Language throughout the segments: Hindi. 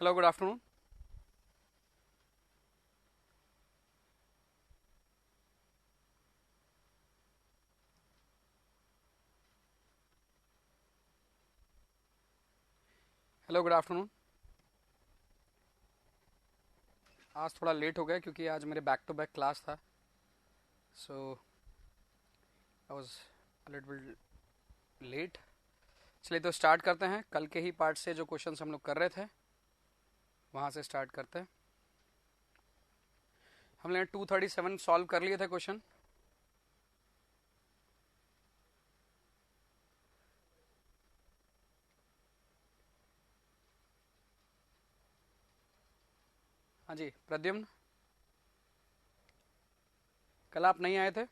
Hello, good afternoon. Hello good afternoon. आज थोड़ा लेट हो गया क्योंकि आज मेरे बैक टू बैक क्लास था, so I was a little late. चलिए तो स्टार्ट करते हैं। कल के ही पार्ट से जो क्वेश्चंस हम लोग कर रहे थे वहाँ से स्टार्ट करते हैं। हमने 237 सॉल्व कर लिए थे क्वेश्चन। हाँ जी प्रद्युम्न, कल आप नहीं आए थे।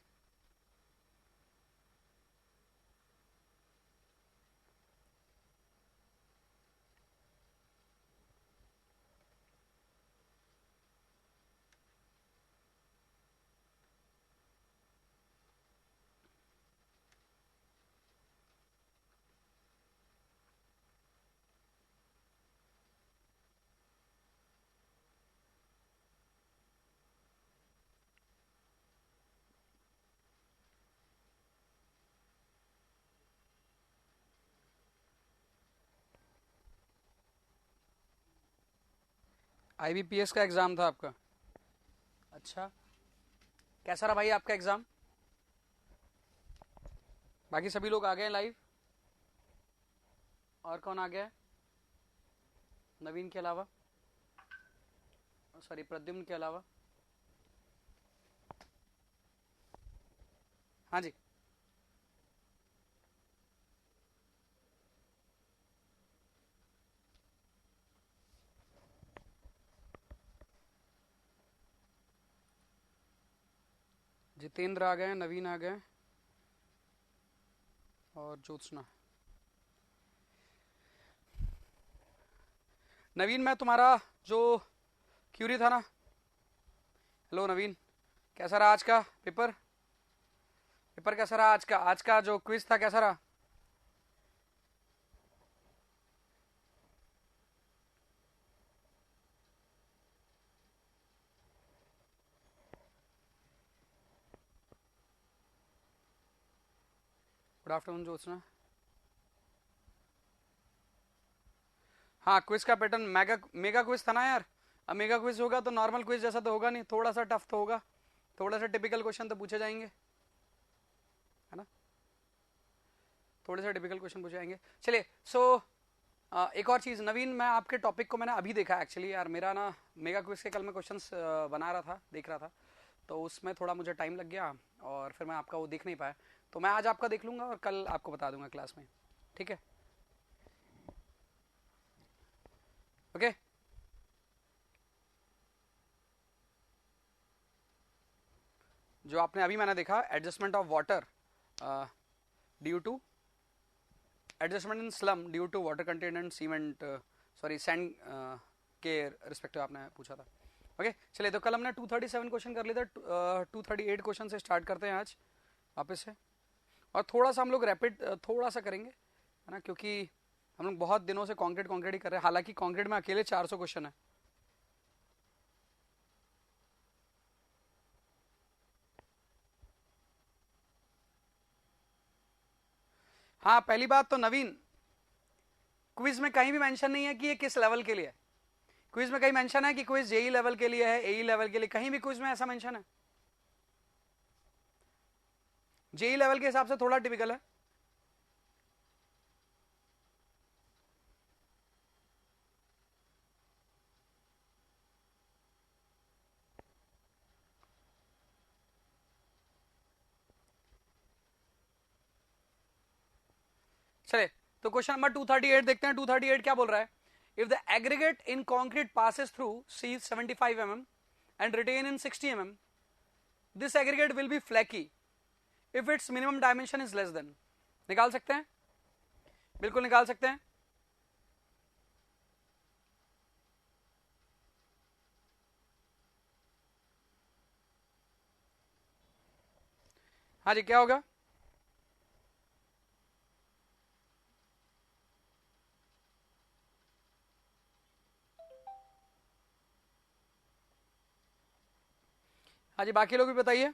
आईबीपीएस का एग्ज़ाम था आपका? अच्छा, कैसा रहा भाई आपका एग्ज़ाम? बाकी सभी लोग आ गए हैं लाइव? और कौन आ गया है नवीन के अलावा? सॉरी, प्रद्युम्न के अलावा? हाँ जी। जितेंद्र आ गए हैं, नवीन आ गए हैं और ज्योत्सना। नवीन, मैं तुम्हारा जो क्यूरी था ना। हेलो नवीन, कैसा रहा आज का पेपर? पेपर कैसा रहा आज का जो क्विज था कैसा रहा? Good afternoon Jyotsna. हाँ, क्विज का पैटर्न मेगा मेगा क्विज था ना यार। अब मेगा क्विज होगा तो नॉर्मल क्विज जैसा तो होगा नहीं, थोड़ा सा टफ तो होगा। थोड़ा सा टिपिकल क्वेश्चन तो पूछे जाएंगे, है ना? थोड़े से टिपिकल क्वेश्चन पूछे जाएंगे। चलिए सो एक और चीज़ नवीन, मैं आपके टॉपिक को मैंने अभी देखा एक्चुअली यार। मेरा ना मेगा क्विज के कल मैं क्वेश्चंस बना रहा था, देख रहा था, तो उसमें थोड़ा मुझे टाइम लग गया और फिर मैं आपका वो देख नहीं पाया। तो मैं आज आपका देख लूंगा और कल आपको बता दूंगा क्लास में, ठीक है? ओके। जो आपने अभी मैंने देखा, adjustment of water due to adjustment in slump due to water content and cement, sorry sand के रिस्पेक्टिव आपने पूछा था। ओके चलिए, तो कल हमने 237 क्वेश्चन कर लिए थे। 238 क्वेश्चन से स्टार्ट करते हैं आज वापस से। और थोड़ा सा हम लोग रैपिड थोड़ा सा करेंगे, है ना, क्योंकि हम लोग बहुत दिनों से कॉन्क्रीट कॉन्क्रीट ही कर रहे हैं। हालांकि कॉन्क्रीट में अकेले 400 क्वेश्चन है। हाँ, पहली बात तो नवीन, क्विज में कहीं भी मेंशन नहीं है कि ये किस लेवल के लिए है। क्विज में कहीं मेंशन है कि क्विज जेई लेवल के लिए है, एई लेवल के लिए? कहीं भी क्विज में ऐसा मेंशन है? जेई लेवल के हिसाब से थोड़ा टिपिकल है। चले, तो क्वेश्चन नंबर 238 देखते हैं। 238 क्या बोल रहा है? If the aggregate in concrete passes through sieve 75 mm and retained in 60 mm, this aggregate will be flaky if its minimum dimension is less than. निकाल सकते हैं? बिल्कुल निकाल सकते हैं। हाँ जी, क्या होगा? हाँ जी, बाकी लोग भी बताइए।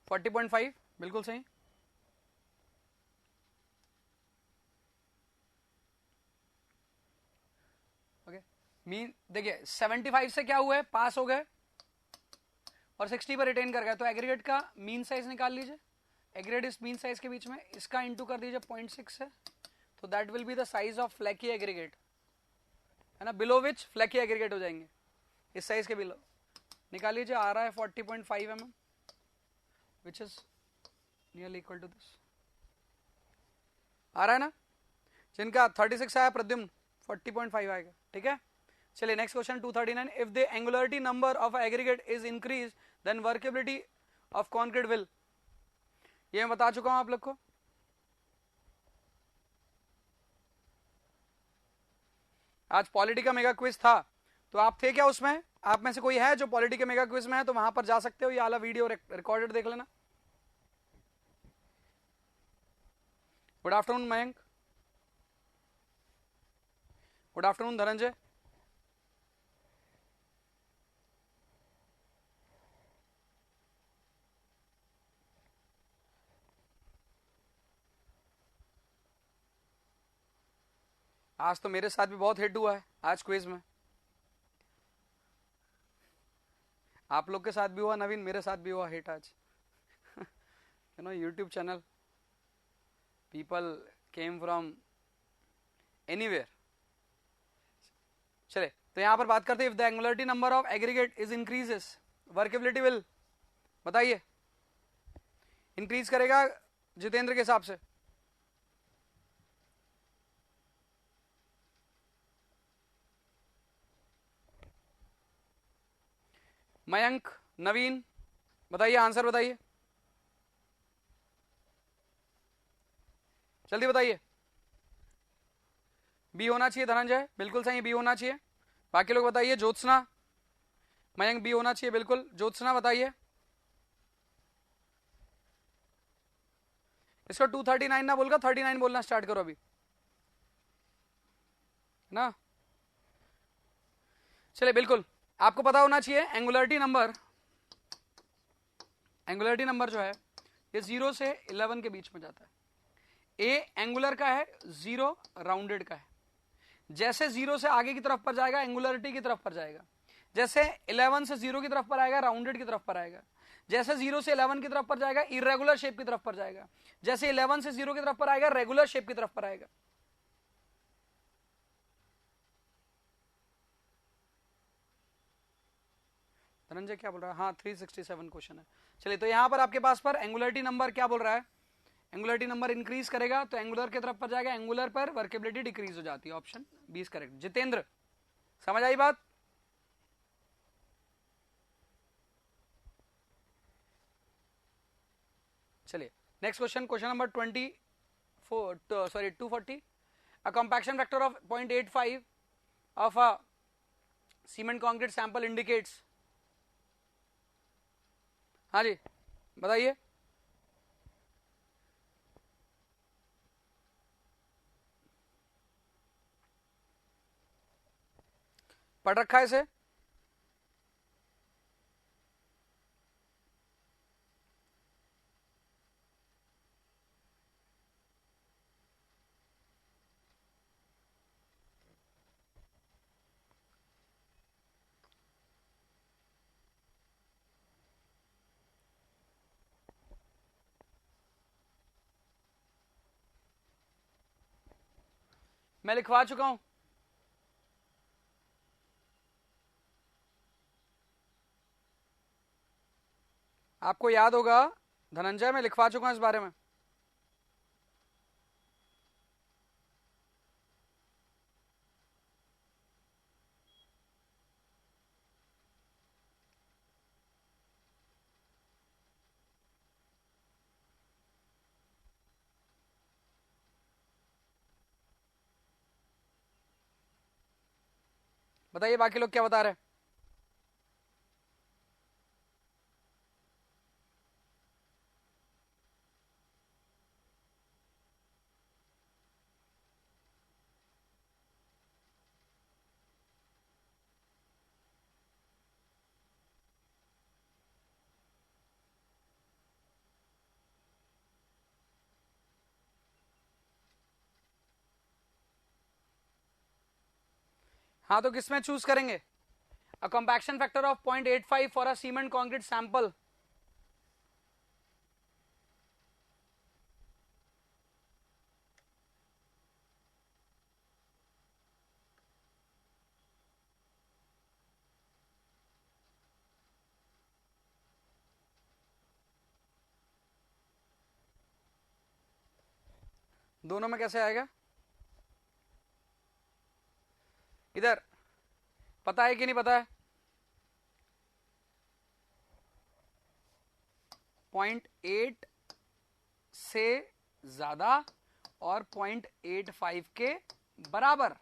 फोर्टी पॉइंट फाइव बिल्कुल सही। ओके, मीन देखिए 75 से क्या हुआ है, पास हो गए और 60 पर रिटेन कर गए, तो एग्रीगेट का मीन साइज निकाल लीजिए। एग्रीगेट इस मीन साइज के बीच में इसका इंटू कर दीजिए 0.6 से, तो that will be the size of flaky aggregate, है ना, बिलो विच फ्लैकी एग्रीगेट हो जाएंगे, इस साइज के बिलो निकाल लीजिए। आ रहा है 40.5 mm, which is nearly equal to this. आ रहा है ना, जिनका 36 आया प्रद्युम्न 40.5 आएगा, ठीक है। चलिए next question 239, if the angularity number of aggregate is increase then workability of concrete will. ये मैं बता चुका हूं आप लोग को। आज पॉलिटी का मेगा क्विज था, तो आप थे क्या उसमें? आप में से कोई है जो पॉलिटी के मेगा क्विज में है, तो वहां पर जा सकते हो, ये वाला वीडियो रिकॉर्डेड देख लेना। Good afternoon Mayank, good afternoon Dhananjay. आज तो मेरे साथ भी बहुत हिट हुआ है आज क्विज में, आप लोग के साथ भी हुआ नवीन, मेरे साथ भी हुआ हिट आज। You know YouTube channel, people came from anywhere. चले तो यहां पर बात करते हैं, if the angularity number of aggregate is increases workability will, बताइए इंक्रीज करेगा जितेंद्र के हिसाब से। मयंक, नवीन, बताइए आंसर बताइए, जल्दी बताइए। बी होना चाहिए धनंजय, बिल्कुल सही, बी होना चाहिए। बाकी लोग बताइए, ज्योत्सना, मयंक बी होना चाहिए बिल्कुल, ज्योत्सना बताइए। इसको 239 ना बोलकर 39 बोलना स्टार्ट करो अभी, ना। चलिए बिल्कुल, आपको पता होना चाहिए एंगुलरिटी नंबर, एंगुलरिटी नंबर जो है ये 0 से 11 के बीच में जाता है। ए एंगुलर का है, 0 राउंडेड का है। जैसे 0 से आगे की तरफ पर जाएगा एंगुलरिटी की तरफ पर जाएगा, जैसे 11 से 0 की तरफ पर आएगा राउंडेड की तरफ पर आएगा, जैसे 0 से 11 की तरफ पर जाएगा इरेगुलर शेप की तरफ पर जाएगा, जैसे 11 से 0 की तरफ पर आएगा रेगुलर शेप की तरफ पर आएगा। धनंजय क्या बोल रहा है? हाँ 367 क्वेश्चन है। चलिए तो यहां पर आपके पास पर एंगुलरिटी नंबर क्या बोल रहा है, एंगुलरिटी नंबर इंक्रीज करेगा तो एंगुलर की तरफ पर जाएगा, एंगुलर पर वर्केबिलिटी डिक्रीज हो जाती है। Option 20 correct. जितेंद्र समझ आई बात? चलिए next question, question number 240, a compaction factor of 0.85 of a cement concrete sample indicates। हाँ जी बताइए। पढ़ रखा है इसे? मैं लिखवा चुका हूं। आपको याद होगा धनंजय, मैं लिखवा चुका हूं इस बारे में। बताइए बाकी लोग क्या बता रहे हैं। हाँ तो किसमें चूज करेंगे? A compaction factor of 0.85 for a cement concrete sample. दोनों में कैसे आएगा? इधर पता है कि नहीं पता है? 0.8 से ज्यादा और 0.85 के बराबर।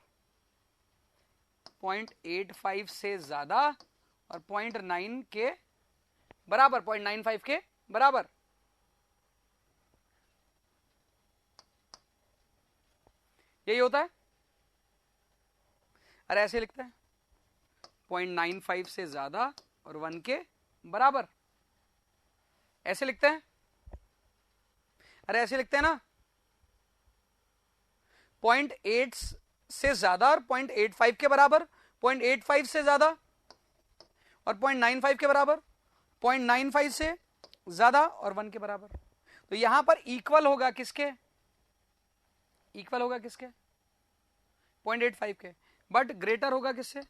0.85 से ज्यादा और 0.9 के बराबर, 0.95 के बराबर। यही होता है। अरे ऐसे लिखते हैं 0.95 से ज्यादा और 1 के बराबर, ऐसे लिखते हैं। अरे ऐसे लिखते हैं ना, 0.8 से ज्यादा और 0.85 के बराबर, 0.85 से ज्यादा और 0.95 के बराबर, 0.95 से ज्यादा और 1 के बराबर। तो यहां पर इक्वल होगा किसके? इक्वल होगा किसके? 0.85 के। बट ग्रेटर होगा किससे?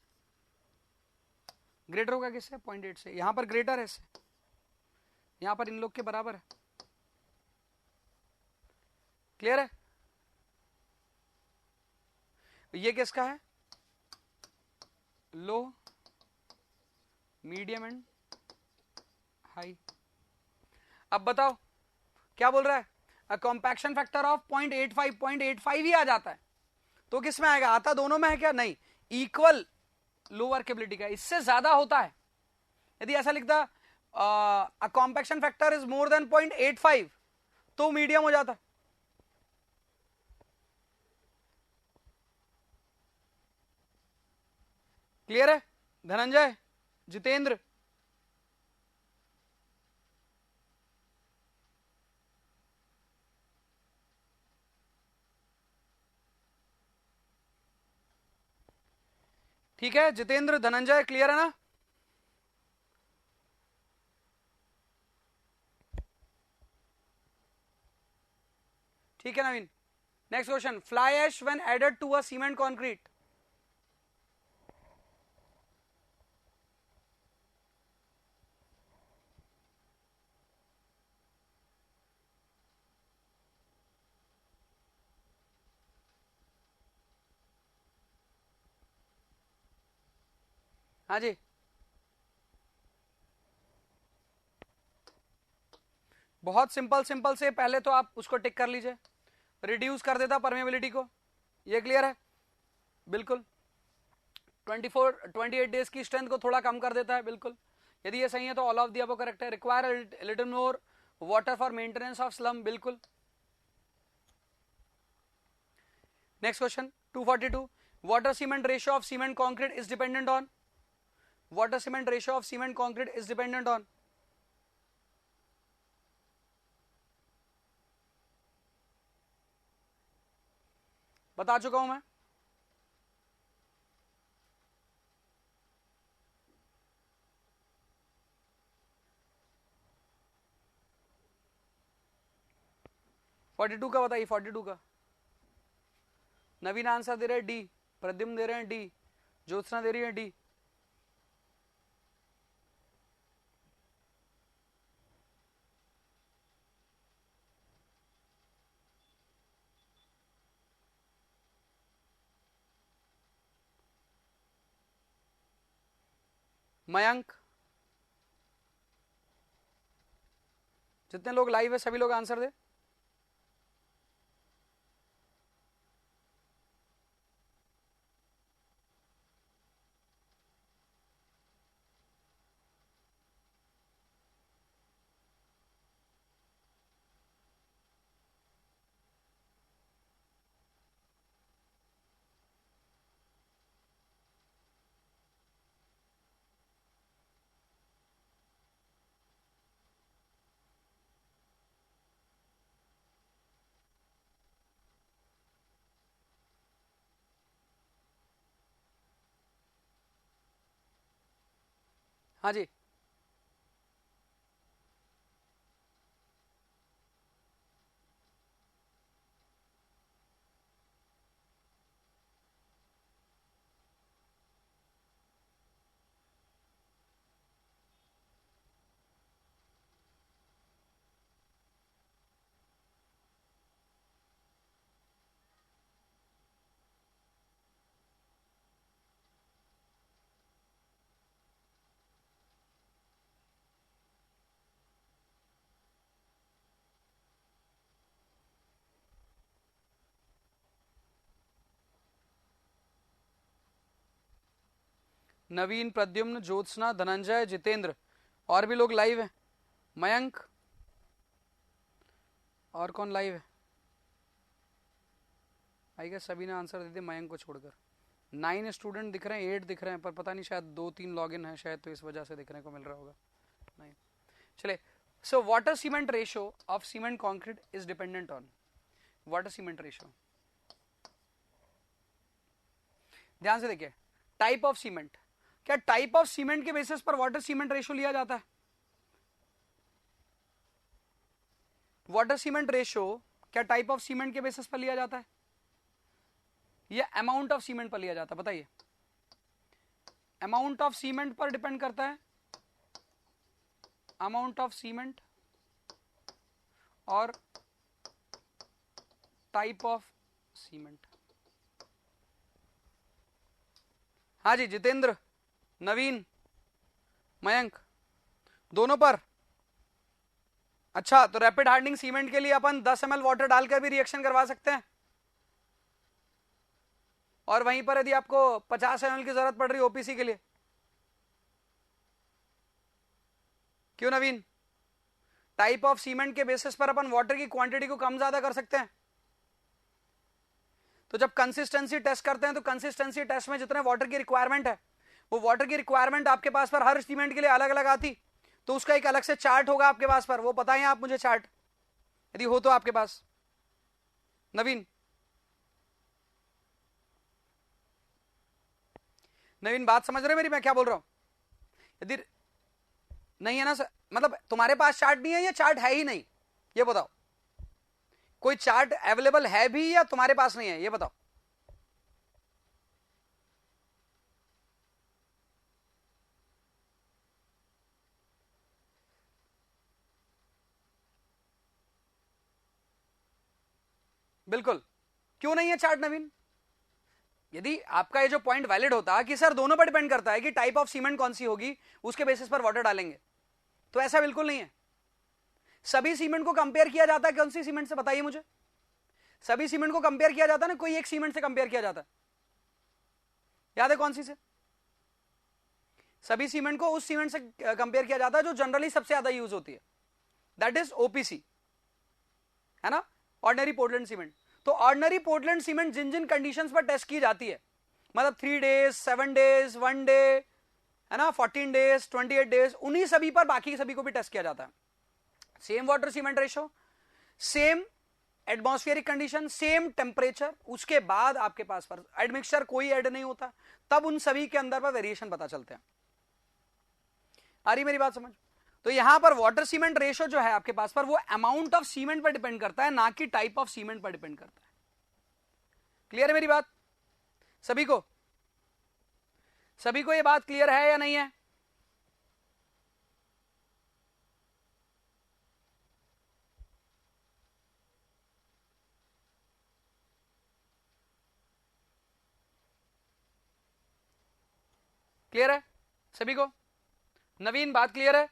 ग्रेटर होगा किससे? 0.8 से। यहां पर ग्रेटर है इससे, यहां पर इन लोग के बराबर है। क्लियर है? ये किसका है? लो, मीडियम एंड हाई। अब बताओ क्या बोल रहा है? अ कॉम्पैक्शन फैक्टर ऑफ 0.85, 0.85 ही आ जाता है तो किस में आएगा? आता दोनों में है क्या? नहीं, इक्वल लो वर्केबिलिटी का। इससे ज्यादा होता है यदि ऐसा लिखता a compaction factor is more than 0.85 तो मीडियम हो जाता। क्लियर है? धनंजय, जितेंद्र, ठीक है? जितेंद्र, धनंजय, क्लियर है ना? ठीक है Naveen. Next question, fly ash when added to a cement concrete. हाँ जी, बहुत सिंपल सिंपल से पहले तो आप उसको टिक कर लीजिए। रिड्यूस कर देता परमेबिलिटी को, ये क्लियर है? बिल्कुल। 28 डेज की स्ट्रेंथ को थोड़ा कम कर देता है, बिल्कुल। यदि ये सही है तो all of the above correct है। Require little more water for maintenance of slump, बिल्कुल। Next question 242, water cement ratio of cement concrete is dependent on. Water cement ratio of cement concrete is dependent on. बता चुका हूं मैं। फोर्टी टू का बताइए, 42 का। नवीन आंसर दे रहे हैं डी, प्रद्युम्न दे रहे हैं डी, ज्योत्सना दे रही है डी। मयंक, जितने लोग लाइव है सभी लोग आंसर दे। हाँ जी, नवीन, प्रद्युम्न, ज्योत्सना, धनंजय, जितेंद्र, और भी लोग लाइव हैं। मयंक, और कौन लाइव है? आई गेस सभी ने आंसर दे दिया मयंक को छोड़कर। 9 स्टूडेंट दिख रहे हैं, 8 दिख रहे हैं, पर पता नहीं, शायद 2-3 लॉग इन है शायद, तो इस वजह से दिखने को मिल रहा होगा। नहीं, चले। So water cement ratio of cement concrete is dependent on water cement ratio. ध्यान से देखिए, टाइप ऑफ सीमेंट, क्या टाइप ऑफ सीमेंट के बेसिस पर वाटर सीमेंट रेशियो लिया जाता है? वाटर सीमेंट रेशियो क्या टाइप ऑफ सीमेंट के बेसिस पर लिया जाता है या अमाउंट ऑफ सीमेंट पर लिया जाता है? बताइए। अमाउंट ऑफ सीमेंट पर डिपेंड करता है, अमाउंट ऑफ सीमेंट और टाइप ऑफ सीमेंट। हाँ जी, जितेंद्र, नवीन, मयंक, दोनों पर। अच्छा, तो रैपिड हार्डनिंग सीमेंट के लिए अपन 10 ml वाटर डालकर भी रिएक्शन करवा सकते हैं, और वहीं पर यदि आपको 50 ml की जरूरत पड़ रही ओपीसी के लिए। क्यों नवीन? टाइप ऑफ सीमेंट के बेसिस पर अपन वाटर की क्वांटिटी को कम ज्यादा कर सकते हैं। तो जब कंसिस्टेंसी टेस्ट करते हैं तो कंसिस्टेंसी टेस्ट में जितने वाटर की रिक्वायरमेंट है, वो वाटर की रिक्वायरमेंट आपके पास पर हर सीमेंट के लिए अलग अलग आती, तो उसका एक अलग से चार्ट होगा आपके पास पर, वो बताएं आप मुझे चार्ट, यदि हो तो आपके पास। नवीन, नवीन बात समझ रहे मेरी, मैं क्या बोल रहा हूं? यदि नहीं है ना सर, मतलब तुम्हारे पास चार्ट नहीं है या चार्ट है ही नहीं, ये बताओ। कोई चार्ट अवेलेबल है भी या तुम्हारे पास नहीं है, ये बताओ। बिल्कुल, क्यों नहीं है चार्ट नवीन? यदि आपका ये जो पॉइंट वैलिड होता कि सर दोनों पर डिपेंड करता है कि टाइप ऑफ सीमेंट कौन सी होगी, उसके बेसिस पर वाटर डालेंगे, तो ऐसा बिल्कुल नहीं है। सभी सीमेंट को कंपेयर किया जाता है कौन सी सीमेंट से, बताइए मुझे। सभी सीमेंट को कंपेयर किया जाता है ना, कोई एक सीमेंट से कंपेयर किया जाता है, याद है कौन सी से? सभी सीमेंट को उस सीमेंट से कंपेयर किया जाता है जो जनरली सबसे ज्यादा यूज होती है, दैट इज ओपीसी, है ना, ऑर्डिनरी पोर्टलैंड सीमेंट। तो ऑर्डिनरी पोर्टलैंड सीमेंट जिन जिन कंडीशंस पर टेस्ट की जाती है, मतलब 3 डेज, 7 डेज, 1 डे, है ना, 14 डेज, 28 डेज, उन्हीं सभी पर बाकी सभी को भी टेस्ट किया जाता है। Same water cement ratio, same atmospheric condition, same temperature, उसके बाद आपके पास पर एडमिक्सचर कोई ऐड नहीं होता, तब उन सभी के अंदर पर वेरिएशन पता चलते हैं। आ रही मेरी बात समझ? तो यहां पर वाटर सीमेंट रेशो जो है आपके पास पर, वो अमाउंट ऑफ सीमेंट पर डिपेंड करता है, ना कि टाइप ऑफ सीमेंट पर डिपेंड करता है। क्लियर है मेरी बात सभी को? सभी को ये बात क्लियर है या नहीं है? क्लियर है सभी को? नवीन, बात क्लियर है?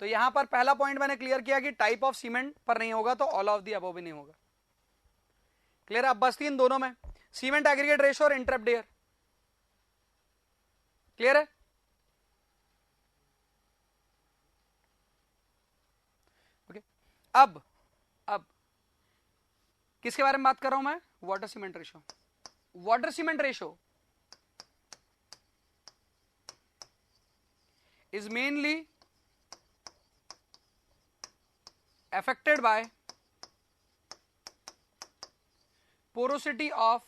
तो यहां पर पहला पॉइंट मैंने क्लियर किया कि टाइप ऑफ सीमेंट पर नहीं होगा तो ऑल ऑफ दी अबव भी नहीं होगा। क्लियर है? अब बस तीन दोनों में, सीमेंट एग्रीगेट रेशो और इंटरप्ट एयर। क्लियर है? ओके, अब किसके बारे में बात कर रहा हूं मैं? Water cement ratio. Water cement ratio is mainly affected by porosity of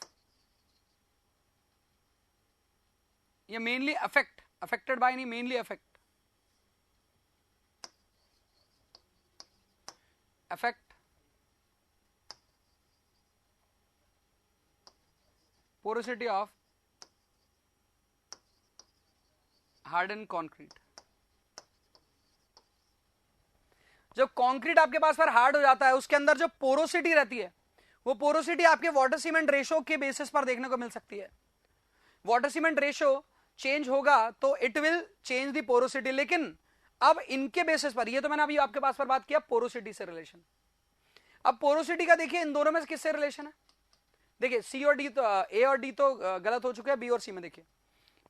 ये मेनली अफेक्ट, अफेक्टेड बाय नहीं, mainly affect, affect porosity of harden concrete. जब कंक्रीट आपके पास पर हार्ड हो जाता है, उसके अंदर जो पोरोसिटी रहती है, वो पोरोसिटी आपके वाटर सीमेंट रेशो के बेसिस पर देखने को मिल सकती है। वाटर सीमेंट रेशो चेंज होगा तो it will change the porosity, लेकिन अब इनके बेसिस पर, ये तो मैंने अभी आपके पास पर बात किया पोरोसिटी से रिलेशन। अब पोरोसिटी का देखिए इन दोनों में किससे रिलेशन है। देखिए सी और डी तो, ए और डी तो गलत हो चुके हैं, बी और सी में देखिए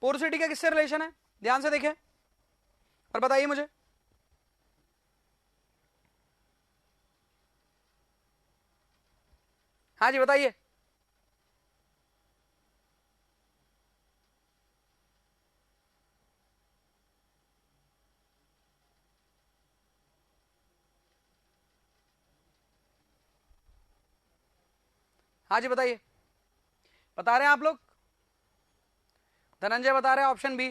पोरोसिटी का किससे रिलेशन है, ध्यान से देखिए और बताइए मुझे। हाँ जी बताइए। हाँ जी बताइए, बता रहे हैं आप लोग, धनंजय बता रहे हैं ऑप्शन बी,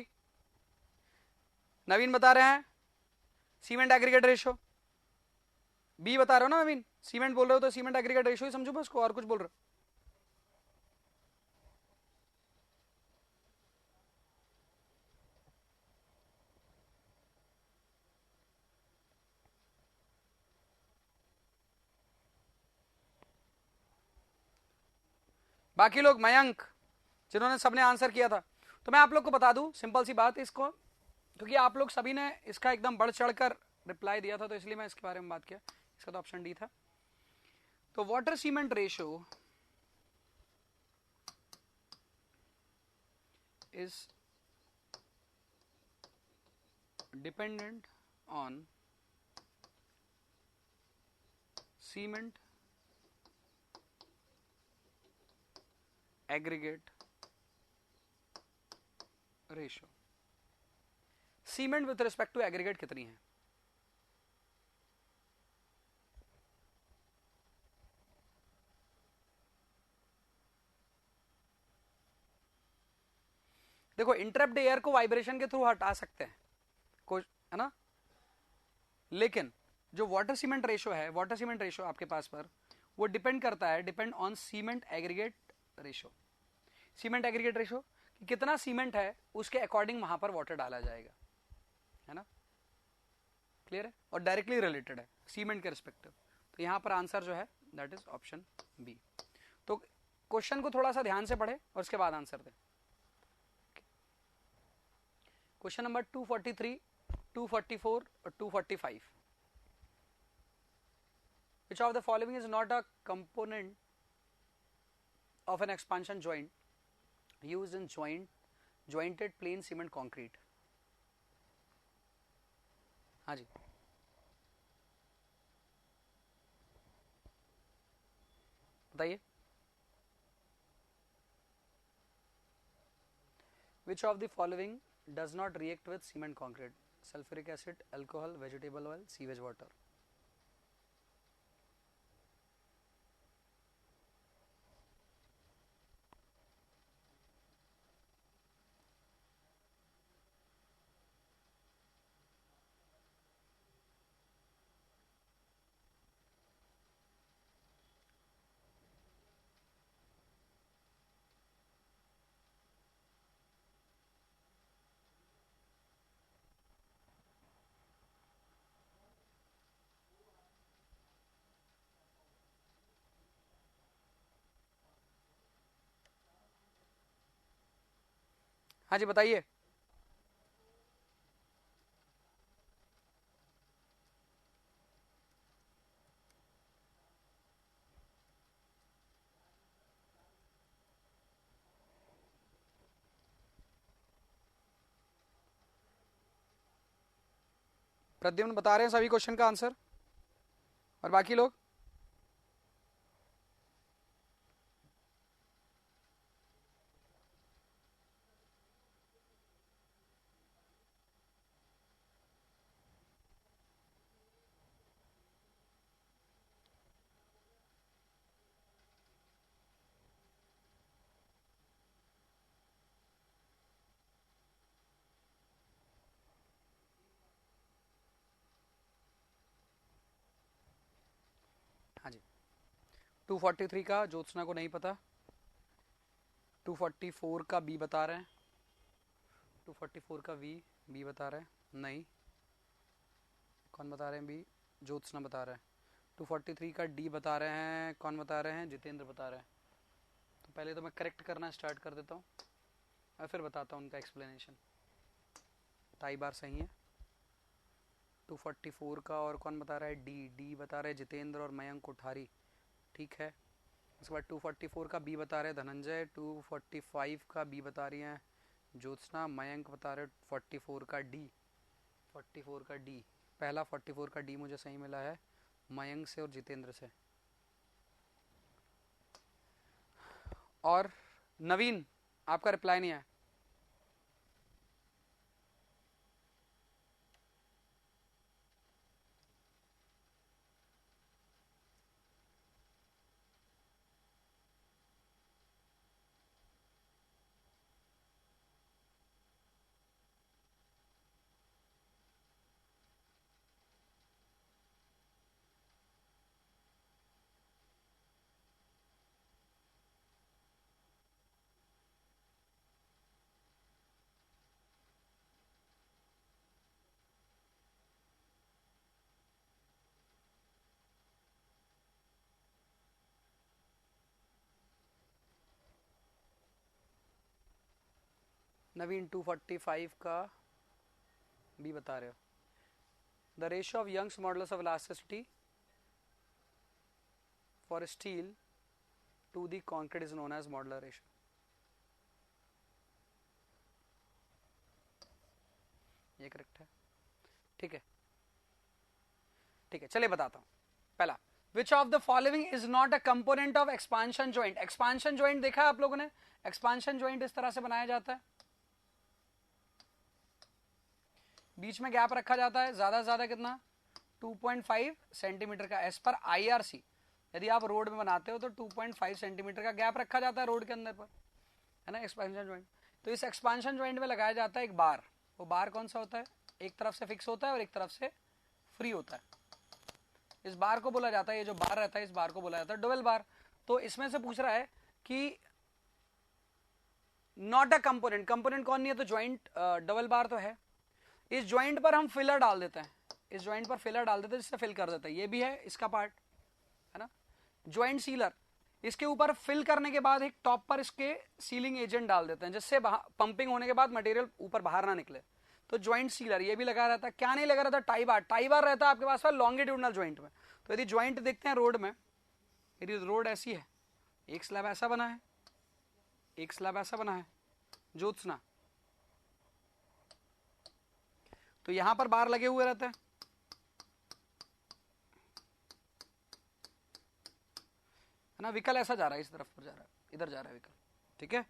नवीन बता रहे हैं सीमेंट एग्रीगेट रेशो, बी बता रहे हो ना नवीन, सीमेंट बोल रहे हो तो सीमेंट एग्रीगेट रेशो ही समझो मैं उसको, और कुछ बोल रहे हो। बाकी लोग, मयंक, जिन्होंने सबने आंसर किया था, तो मैं आप लोग को बता दूं सिंपल सी बात इसको, क्योंकि आप लोग सभी ने इसका एकदम बढ़ चढ़कर रिप्लाई दिया था, तो इसलिए मैं इसके बारे में बात किया। इसका तो ऑप्शन डी था। तो water cement ratio is dependent on cement aggregate ratio. Cement with respect to aggregate कितनी है। देखो इंटरप्ट एयर को वाइब्रेशन के थ्रू हटा सकते हैं कुछ, है ना, लेकिन जो वाटर सीमेंट रेशो है, वाटर सीमेंट रेशो आपके पास पर वो डिपेंड करता है, depend on cement aggregate ratio. Cement aggregate ratio कितना सीमेंट है उसके अकॉर्डिंग वहां पर वाटर डाला जाएगा, है ना, क्लियर है, और डायरेक्टली रिलेटेड है सीमेंट के रिस्पेक्टिव। तो यहां पर आंसर जो है दैट इज ऑप्शन बी। तो क्वेश्चन को थोड़ा सा ध्यान से पढ़े और उसके बाद आंसर दें। क्वेश्चन नंबर 243, 244 और 245, which of the following is not a component of an expansion joint used in jointed plain cement concrete। हाँ जी बताइए। Which of the following does not react with cement concrete? Sulfuric acid, alcohol, vegetable oil, sewage water। हाँ जी बताइए। प्रद्युम्न बता रहे हैं सभी क्वेश्चन का आंसर, और बाकी लोग। हाँ जी, 243 का ज्योत्सना को नहीं पता, 244 का बी बता रहे हैं, 244 का बी बता रहे हैं, नहीं, कौन बता रहे हैं बी, ज्योत्सना बता रहे हैं। 243 का डी बता रहे हैं, कौन बता रहे हैं, जितेंद्र बता रहे हैं। तो पहले तो मैं करेक्ट करना स्टार्ट कर देता हूँ और फिर बताता हूँ उनका एक्सप्लेनेशन। टाई बार सही है 244 का, और कौन बता रहा है, डी बता रहे हैं जितेंद्र और मयंक कोठारी, ठीक है। उसके बाद 244 का बी बता रहे हैं धनंजय, 245 का बी बता रही हैं ज्योत्सना, मयंक बता रहे 44 का डी, 44 का डी, पहला 44 का डी मुझे सही मिला है मयंक से और जितेंद्र से। और नवीन आपका रिप्लाई नहीं आया। नवीन 245 का बी बता रहे हो। The ratio of Young's modulus of elasticity for steel to the concrete is known as modular ratio. ये करेक्ट है, ठीक है, ठीक है, चलिए बताता हूं। पहला, which of the following is not a component of expansion joint. Expansion joint देखा है आप लोगों ने, एक्सपांशन ज्वाइंट इस तरह से बनाया जाता है, बीच में गैप रखा जाता है, ज्यादा से ज्यादा कितना, 2.5 सेंटीमीटर का, एज पर आईआरसी। यदि आप रोड में बनाते हो तो 2.5 सेंटीमीटर का गैप रखा जाता है रोड के अंदर पर, है ना, एक्सपांशन ज्वाइंट। तो इस एक्सपांशन ज्वाइंट में लगाया जाता है एक बार। वो बार कौन सा होता है, एक तरफ से फिक्स होता है और एक तरफ से फ्री होता है। इस बार को बोला जाता है, ये जो बार रहता है इस बार को बोला जाता है डबल बार। तो इसमें से पूछ रहा है कि नॉट अ कंपोनेंट, कंपोनेंट कौन नहीं है, तो ज्वाइंट डबल बार तो है। इस ज्वाइंट पर हम फिलर डाल देते हैं, इस ज्वाइंट पर फिलर डाल देते हैं जिससे फिल कर देते हैं, ये भी है इसका पार्ट, है ना। ज्वाइंट सीलर, इसके ऊपर फिल करने के बाद एक टॉप पर इसके सीलिंग एजेंट डाल देते हैं जिससे पंपिंग होने के बाद मटेरियल ऊपर बाहर ना निकले। तो ज्वाइंट सीलर ये भी लगा रहता है। क्या नहीं लगा रहता, टाई बार। टाई बार रहता है आपके पास लॉन्गिट्यूडनल ज्वाइंट में। तो यदि ज्वाइंट देखते हैं रोड में, यदि रोड ऐसी है, एक स्लैब ऐसा बना है, एक स्लैब ऐसा बना है, ज्योत्सना, तो यहां पर बार लगे हुए रहते हैं, है ना। व्हीकल ऐसा जा रहा है, इस तरफ पर जा रहा है, इधर जा रहा है व्हीकल, ठीक है।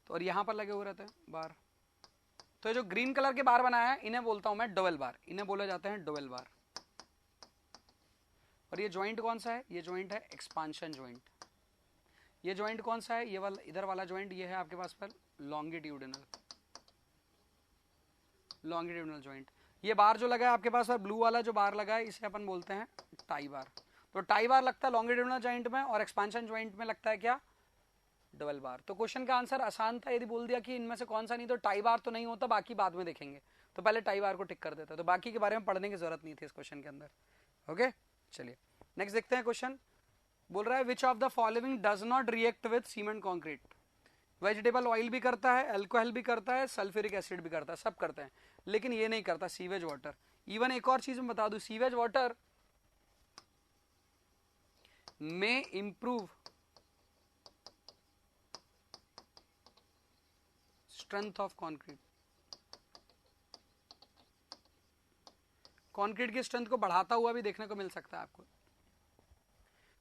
तो और यहां पर लगे हुए रहते हैं बार। तो जो ग्रीन कलर के बार बनाया है इन्हें बोलता हूं मैं डबल बार, इन्हें बोले जाते हैं डबल बार। और ये ज्वाइंट कौन सा है, ये ज्वाइंट है एक्सपांशन ज्वाइंट। ये ज्वाइंट कौन सा है, ये वाला इधर वाला ज्वाइंट, ये है आपके पास पर लॉन्गिट्यूडिनल, लॉन्गिट्यूडिनल ज्वाइंट। ये बार जो लगा है आपके पास पर ब्लू वाला जो बार लगा है इसे अपन बोलते हैं टाई बार। तो टाई बार लगता है लॉन्गिट्यूडिनल ज्वाइंट में और एक्सपांशन ज्वाइंट में लगता है क्या, डबल बार। तो क्वेश्चन का आंसर आसान था, यदि बोल दिया कि इनमें से कौन सा नहीं, तो टाई बार तो नहीं होता, बाकी बाद में देखेंगे। तो पहले टाई बार को टिक कर देता, तो बाकी के बारे में पढ़ने की जरूरत नहीं थी इस क्वेश्चन के अंदर। ओके, चलिए नेक्स्ट देखते हैं क्वेश्चन। बोल रहा है विच of the following does not react with cement concrete. Vegetable oil भी करता है, अल्कोहल भी करता है, सल्फ्यूरिक एसिड भी करता है, सब करते हैं, लेकिन ये नहीं करता सीवेज वाटर। इवन एक और चीज मैं बता दूं, सीवेज वाटर में improve strength of concrete, concrete की स्ट्रेंथ को बढ़ाता हुआ भी देखने को मिल सकता है आपको।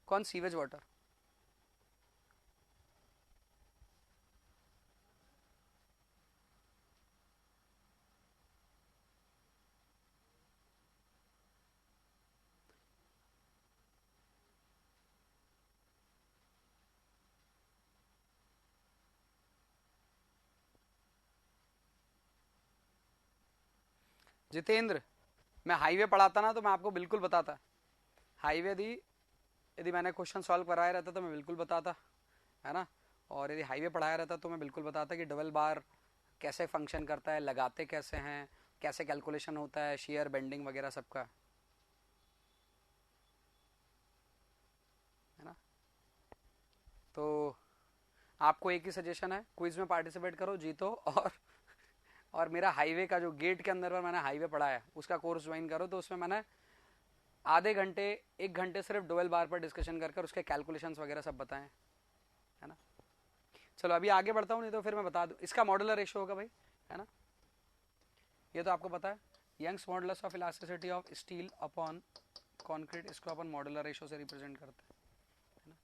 कौन, सीवेज वाटर। जितेंद्र, मैं हाईवे पढ़ाता ना तो मैं आपको बिल्कुल बताता, हाईवे यदि यदि मैंने क्वेश्चन सॉल्व कराया रहता तो मैं बिल्कुल बताता, है ना। और यदि हाईवे पढ़ाया रहता तो मैं बिल्कुल बताता कि डबल बार कैसे फंक्शन करता है, लगाते कैसे हैं, कैसे कैलकुलेशन होता है, शेयर बेंडिंग वगैरह सबका, है ना। तो आपको एक ही सजेशन है, क्विज में पार्टिसिपेट करो, जीतो, और मेरा हाईवे का जो गेट के अंदर पर मैंने हाईवे पढ़ा है उसका कोर्स ज्वाइन करो। तो उसमें मैंने आधे घंटे 1 घंटे सिर्फ डुअल बार पर डिस्कशन कर उसके कैलकुलेशंस वगैरह सब बताएं, है ना। चलो अभी आगे बढ़ता हूँ, नहीं तो फिर मैं बता दूँ इसका मॉडुलर रेशो होगा भाई, है ना। ये तो आपको पता है, Young's modulus of elasticity of steel upon concrete, इसको अपन मॉडुलर रेशो से रिप्रेजेंट करते हैं, है ना।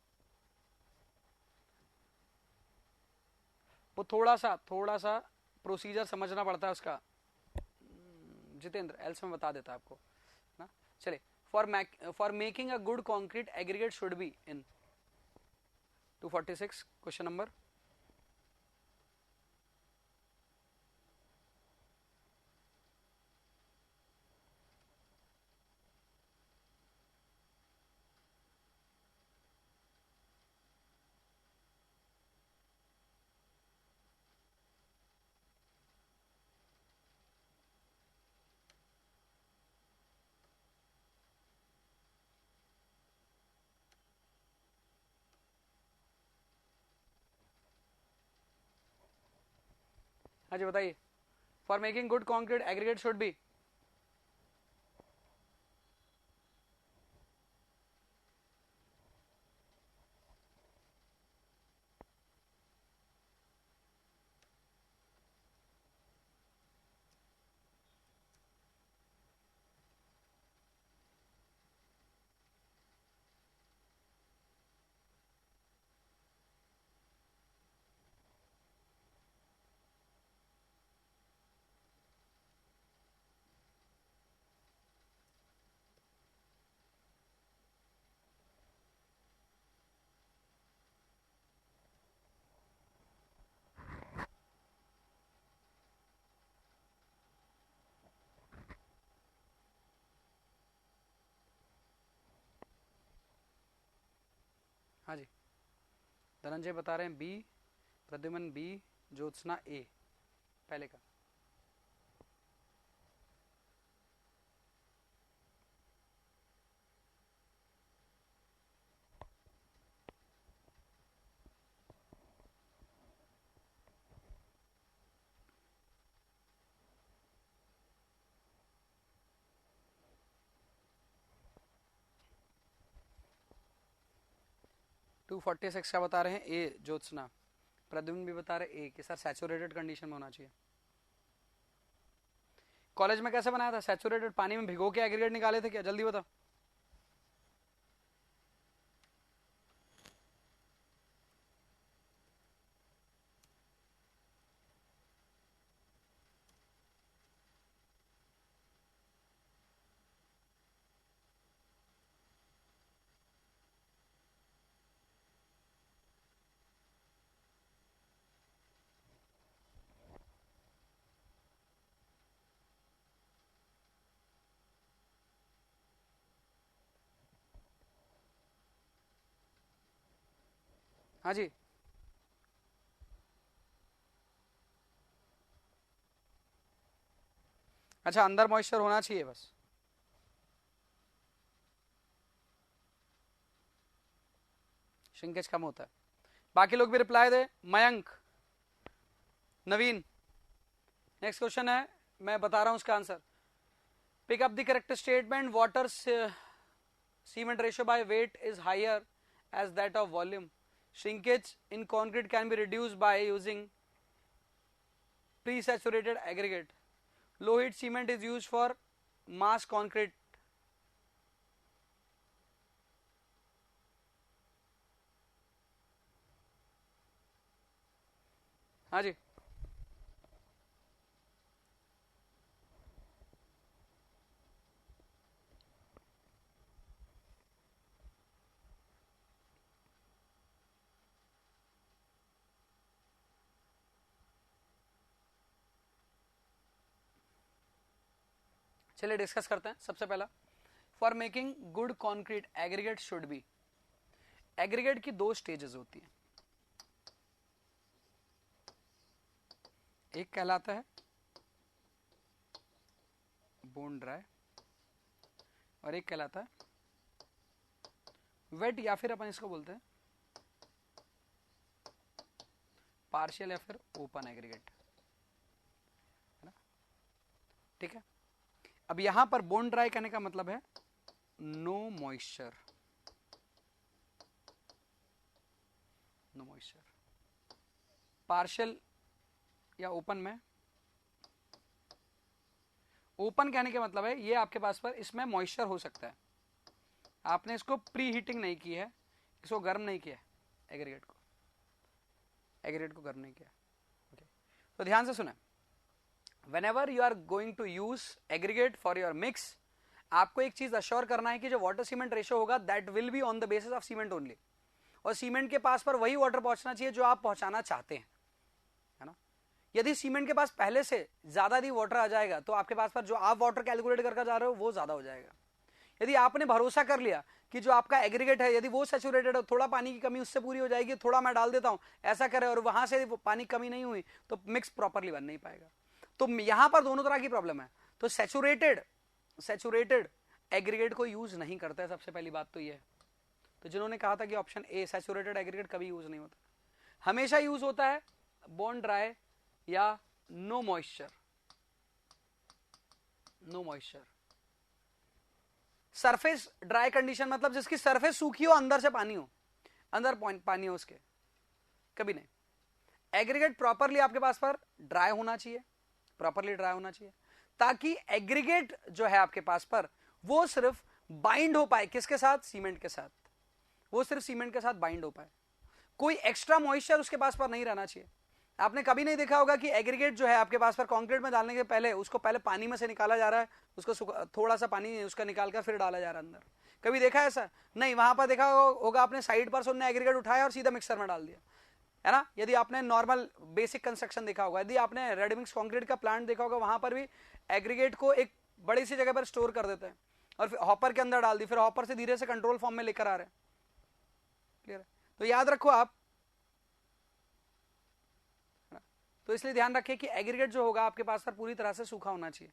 वो थोड़ा सा प्रोसीजर समझना पड़ता है उसका, जितेंद्र एल्स में बता देता आपको ना। चलिए, for making a good concrete aggregate should be in 246 question number. हाँ जी बताइए, for making good concrete aggregate should be. हाँ जी, धनंजय बता रहे हैं बी, प्रद्युमन बी, ज्योत्सना ए, पहले का। 246 का बता रहे हैं ए ज्योत्सना, प्रद्युम्न भी बता रहे ए कि सर सैचुरेटेड कंडीशन में होना चाहिए। कॉलेज में कैसे बनाया था, सैचुरेटेड पानी में भिगो के एग्रीगेट निकाले थे क्या, जल्दी बताओ। हाँ जी, अच्छा अंदर मॉइस्चर होना चाहिए बस, श्रिंकेज कम होता है। बाकी लोग भी रिप्लाई दे, मयंक, नवीन। नेक्स्ट क्वेश्चन है, मैं बता रहा हूं उसका answer. Pick up the correct statement, water cement ratio by weight is higher as that of volume, shrinkage in concrete can be reduced by using pre-saturated aggregate, low heat cement is used for mass concrete। हाँ जी, चलिए डिस्कस करते हैं। सबसे पहला, for making good concrete aggregate should be, aggregate की दो स्टेजेस होती है, एक कहलाता है बोन ड्राई और एक कहलाता है वेट, या फिर अपन इसको बोलते हैं पार्शियल या फिर ओपन एग्रीगेट, है ना। ठीक है, अब यहां पर बोन ड्राई कहने का मतलब है no moisture, no moisture. Partial या ओपन में, ओपन कहने का मतलब है ये आपके पास पर इसमें मॉइस्चर हो सकता है, आपने इसको प्री हीटिंग नहीं की है, इसको गर्म नहीं किया एग्रीगेट को, एग्रीगेट को गर्म नहीं किया। ओके, तो ध्यान से सुने, whenever you are going to use aggregate for your mix, आपको एक चीज अश्योर करना है कि जो वाटर सीमेंट रेशो होगा that will be on the basis of cement only, और सीमेंट के पास पर वही वाटर पहुंचना चाहिए जो आप पहुंचाना चाहते हैं, है ना। यदि सीमेंट के पास पहले से ज्यादा यदि वाटर आ जाएगा तो आपके पास पर जो आप वाटर कैलकुलेट करके जा रहे हो वो ज्यादा हो जाएगा। यदि आपने भरोसा कर लिया कि जो आपका एग्रीगेट है यदि वो सैचुरेटेड हो, थोड़ा पानी की कमी उससे पूरी हो जाएगी, थोड़ा मैं डाल देता हूं, ऐसा करे और वहां से पानी कमी नहीं हुई तो मिक्स प्रॉपरली बन नहीं पाएगा। तो यहां पर दोनों तरह की प्रॉब्लम है, तो सैचुरेटेड एग्रीगेट को यूज नहीं करता है, सबसे पहली बात तो ये है। तो जिन्होंने कहा था कि ऑप्शन ए सैचुरेटेड एग्रीगेट कभी यूज नहीं होता, हमेशा यूज होता है बोन ड्राई या no moisture, no moisture. Surface dry condition मतलब जिसकी सरफेस सूखी हो, अंदर से पानी हो, अंदर पानी हो उसके, कभी नहीं। एग्रीगेट प्रॉपरली आपके पास पर ड्राई होना चाहिए, प्रॉपरली ड्राई होना चाहिए, ताकि एग्रीगेट जो है आपके पास पर वो सिर्फ बाइंड हो पाए, किसके साथ, सीमेंट के साथ, वो सिर्फ सीमेंट के साथ बाइंड हो पाए, कोई एक्स्ट्रा मॉइस्चर उसके पास पर नहीं रहना चाहिए। आपने कभी नहीं देखा होगा कि एग्रीगेट जो है आपके पास पर कंक्रीट में डालने के पहले उसको पहले पानी में से निकाला जा रहा है, उसको थोड़ा सा पानी उसका निकाल कर फिर डाला जा रहा है अंदर, कभी देखा है ऐसा? नहीं। वहां पर देखा होगा आपने साइड पर उन्होंने एग्रीगेट उठाया और सीधा मिक्सर में डाल दिया, है ना। यदि आपने नॉर्मल बेसिक कंस्ट्रक्शन देखा होगा, यदि आपने रेडी मिक्स कंक्रीट का प्लांट देखा होगा, वहां पर भी एग्रीगेट को एक बड़ी सी जगह पर स्टोर कर देते हैं और फिर हॉपर के अंदर डाल दी, फिर हॉपर से धीरे से कंट्रोल फॉर्म में लेकर आ रहे हैं। क्लियर है? तो याद रखो आप, तो इसलिए ध्यान रखें कि एग्रीगेट जो होगा आपके पास पर पूरी तरह से सूखा होना चाहिए,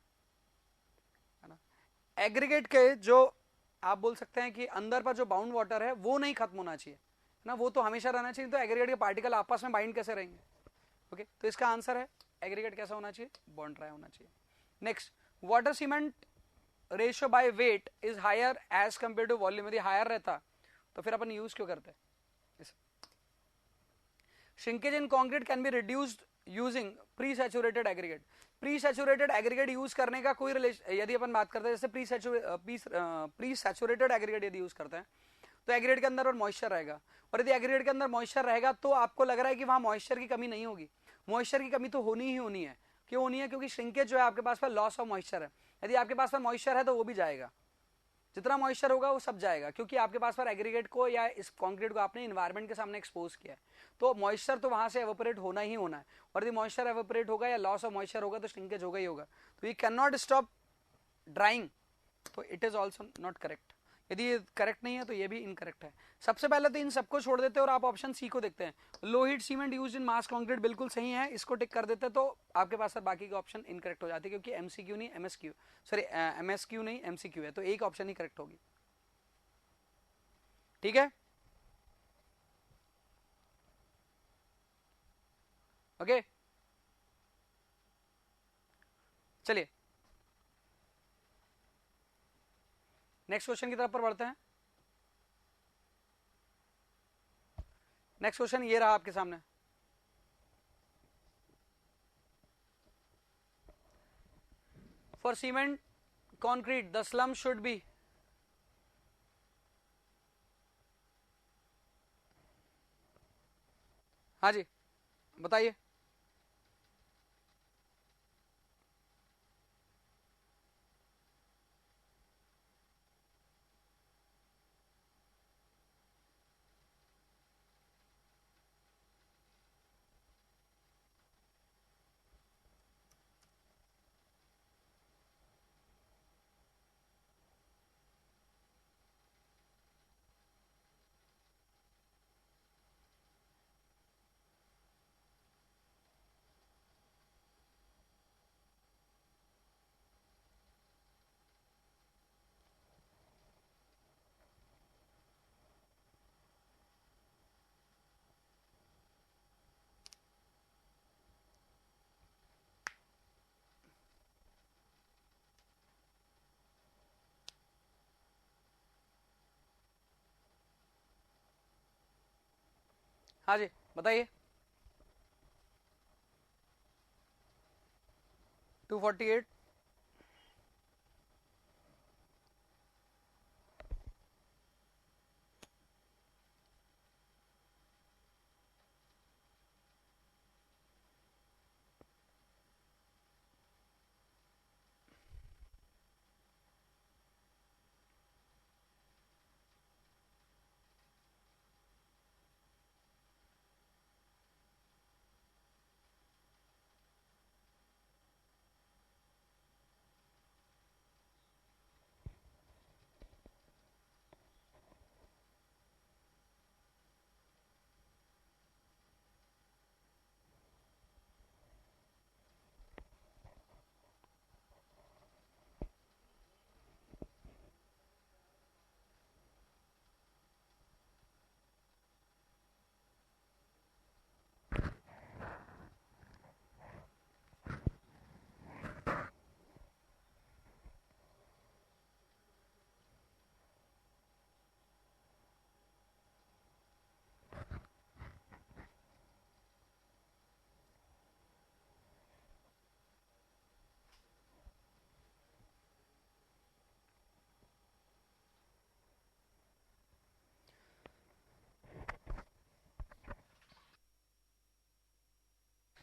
है ना। एग्रीगेट के जो आप बोल सकते हैं कि अंदर पर जो बाउंड वाटर है वो नहीं खत्म होना चाहिए, है ना, वो तो हमेशा रहना चाहिए, तो एग्रीगेट के पार्टिकल आपस में बाइंड कैसे रहेंगे। ओके, तो इसका आंसर है एग्रीगेट कैसा होना चाहिए, बॉन्ड ड्राई होना चाहिए। Next, water cement ratio by weight is higher as compare to volume, यदि हायर रहता तो फिर अपन यूज क्यों करते हैं। Shrinkage in concrete can be reduced using pre saturated aggregate, pre saturated aggregate use करने का कोई रिलेशन, यदि अपन बात करते हैं जैसे प्री सैचुरेटेड एग्रीगेट यदि यूज करते हैं तो एग्रीगेट के अंदर और मॉइस्चर रहेगा, और यदि एग्रीगेट के अंदर मॉइस्चर रहेगा तो आपको लग रहा है कि वहां मॉइस्चर की कमी नहीं होगी, मॉइस्चर की कमी तो होनी ही होनी है। क्यों होनी है? क्योंकि श्रिंकेज जो है आपके पास पर लॉस ऑफ मॉइस्चर है, यदि आपके पास पर मॉइस्चर है तो वो भी जाएगा, जितना मॉइस्चर होगा वो सब जाएगा, क्योंकि आपके पास पर एग्रीगेट को या इस कंक्रीट को आपने एनवायरनमेंट के सामने एक्सपोज किया है, तो मॉइस्चर तो वहां से एवोपरेट होना ही होना है, और यदि मॉइस्चर एवोपरेट होगा या लॉस ऑफ मॉइस्चर होगा तो श्रिंकेज होगा ही होगा, तो ये कैन नॉट स्टॉप ड्राइंग, तो it is also not correct. यदि ये करेक्ट नहीं है तो ये भी इनकरेक्ट है। सबसे पहले तो इन सबको छोड़ देते हैं और आप ऑप्शन सी को देखते हैं, low heat cement used in mass concrete बिल्कुल सही है, इसको टिक कर देते हैं, तो आपके पास बाकी के ऑप्शन इनकरेक्ट हो जाते हैं, क्योंकि एमसीक्यू नहीं एमएसक्यू, सॉरी एमएसक्यू नहीं एमसीक्यू है, तो एक ऑप्शन ही करेक्ट होगी। ठीक है, ओके, चलिए नेक्स्ट क्वेश्चन की तरफ पर बढ़ते हैं। नेक्स्ट क्वेश्चन ये रहा आपके सामने, for cement concrete the slum should be, हाँ जी बताइए। हाँ जी बताइए। 248।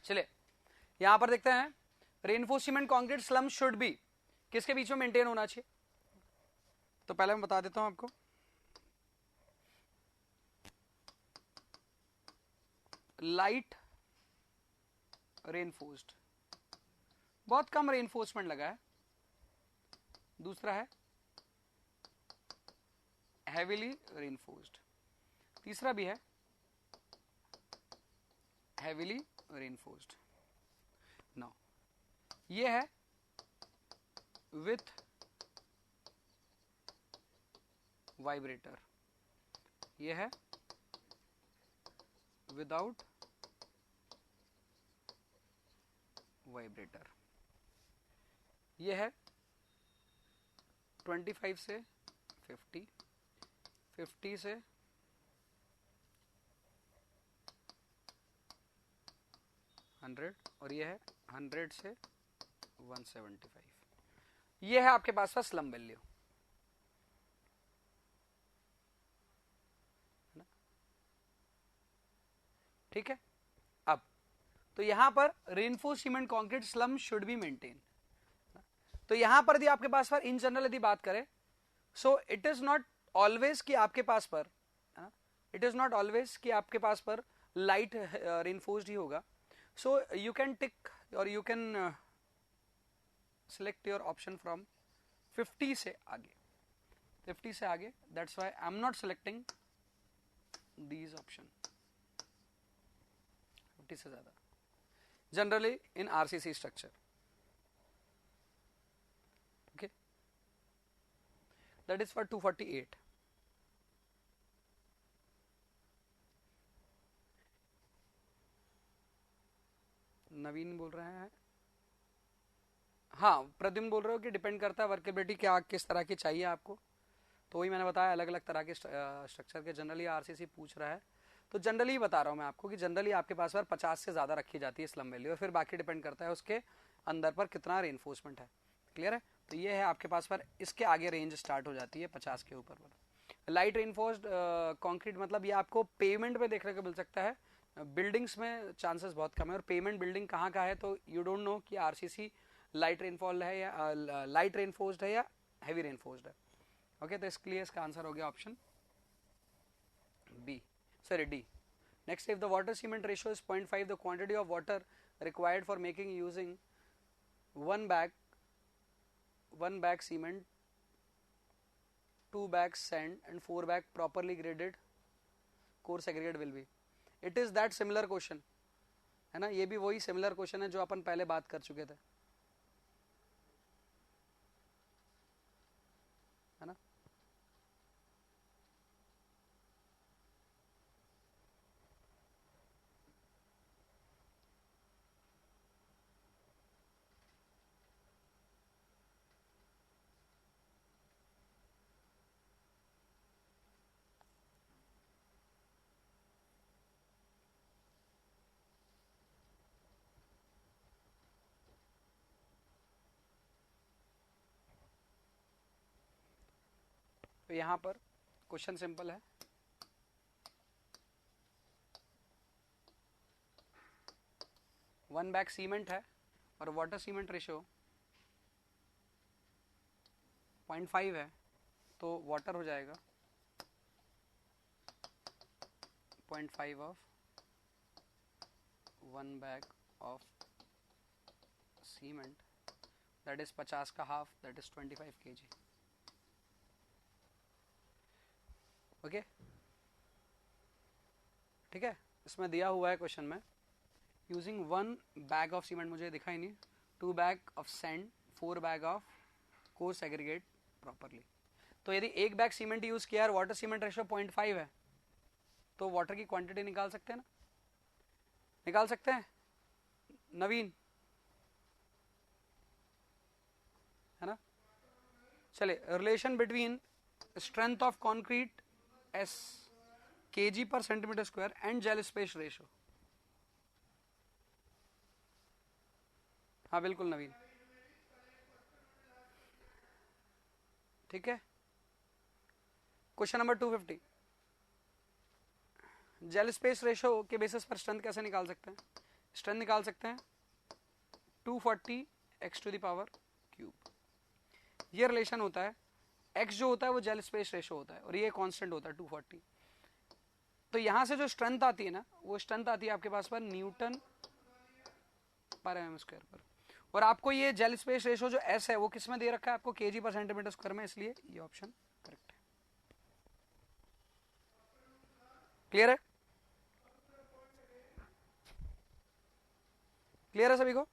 चलिए यहां पर देखते हैं, reinforcement concrete slum should be किसके बीच में मेंटेन होना चाहिए। तो पहले मैं बता देता हूं आपको, लाइट रेनफोर्स्ड, बहुत कम रेनफोर्समेंट लगा है। दूसरा है हैवीली रेनफोर्स्ड, तीसरा भी है हैवीली रेनफोर्स्ड। नाउ ये है विथ वाइब्रेटर, ये है विदाउट वाइब्रेटर, ये है 25 से 50, 50 से 100 और ये है 100 से 175। ये है आपके पास का स्लम वैल्यू, ठीक है। अब तो यहां पर reinforce cement concrete slum should be maintain. तो यहां पर यदि आपके पास पर इन जनरल यदि बात करें, so it is not always कि आपके पास पर, इट इज नॉट ऑलवेज कि आपके पास पर लाइट रेनफोर्स्ड ही होगा। सो यू कैन टिक और you can select your option from 50 से आगे, 50 से आगे, that's why I am not selecting these option. 50 से ज्यादा generally in RCC structure, okay, that is for 248। नवीन बोल रहे हैं, हाँ प्रद्युम्न बोल रहे हो कि डिपेंड करता है वर्केबिलिटी क्या किस तरह की चाहिए आपको। तो वही मैंने बताया अलग अलग तरह के स्ट्रक्चर के जनरली आरसीसी पूछ रहा है, तो जनरली बता रहा हूँ मैं आपको कि जनरली आपके पास पर 50 से ज्यादा रखी जाती है स्लम वैल्यू, और फिर बाकी डिपेंड करता है उसके अंदर पर कितना रेनफोर्समेंट है। क्लियर है। तो ये है आपके पास पर, इसके आगे रेंज स्टार्ट हो जाती है 50 के ऊपर पर। लाइट रेनफोर्स्ड कंक्रीट मतलब ये आपको पेमेंट में देखने को मिल सकता है, बिल्डिंग्स में चांसेस बहुत कम है। और पेमेंट बिल्डिंग कहाँ का है तो यू डोंट नो कि आरसीसी लाइट रेनफॉल है या लाइट रेनफोर्स्ड है या हैवी रेनफोर्स्ड है। ओके, तो इसके लिए इसका आंसर हो गया option B, sorry D. Next, if the water cement ratio is 0.5, the quantity of water required for making using one bag cement, 2 bags sand and 4 bag properly graded coarse aggregate will be. It is that similar question, है ना, ये भी वही सिमिलर क्वेश्चन है जो अपन पहले बात कर चुके थे, है ना। तो यहाँ पर क्वेश्चन सिंपल है, वन बैग सीमेंट है और वाटर सीमेंट रेशियो 0.5 है, तो वाटर हो जाएगा 0.5 of 1 bag of cement, that is 50 का half, that is 25 kg। Okay, ठीक है। इसमें दिया हुआ है क्वेश्चन में, यूजिंग 1 बैग ऑफ सीमेंट, मुझे दिखा ही नहीं, 2 bag of sand, 4 bag of coarse aggregate properly. तो यदि 1 बैग सीमेंट यूज किया है, वाटर सीमेंट रेशियो 0.5 है, तो वाटर की क्वांटिटी निकाल सकते हैं ना, निकाल सकते हैं नवीन, है ना। चले, relation between strength of concrete S kg पर centimetre square and gel space ratio. हाँ बिल्कुल नवीन, ठीक है। Question number 250, gel space ratio के बेसिस पर स्ट्रेंथ कैसे निकाल सकते हैं? स्ट्रेंथ निकाल सकते हैं 240 x to the power cube. ये रिलेशन होता है, x जो होता है वो जेल स्पेस रेशियो होता है और ये कांस्टेंट होता है 240। तो यहां से जो स्ट्रेंथ आती है ना, वो स्ट्रेंथ आती है आपके पास पर न्यूटन पर mm स्क्वायर पर, और आपको ये जेल स्पेस रेशियो जो S है वो किस में दे रखा है आपको, kg पर सेंटीमीटर स्क्वायर में, इसलिए ये ऑप्शन करेक्ट है। क्लियर है? क्लियर है सभी को?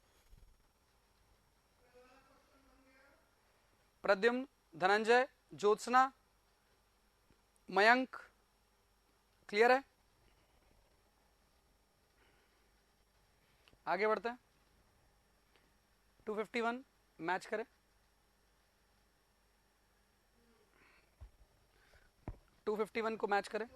प्रद्युम्न, धनंजय, ज्योत्सना, मयंक, क्लियर है? आगे बढ़ते हैं, 251 मैच करें, 251 को मैच करें।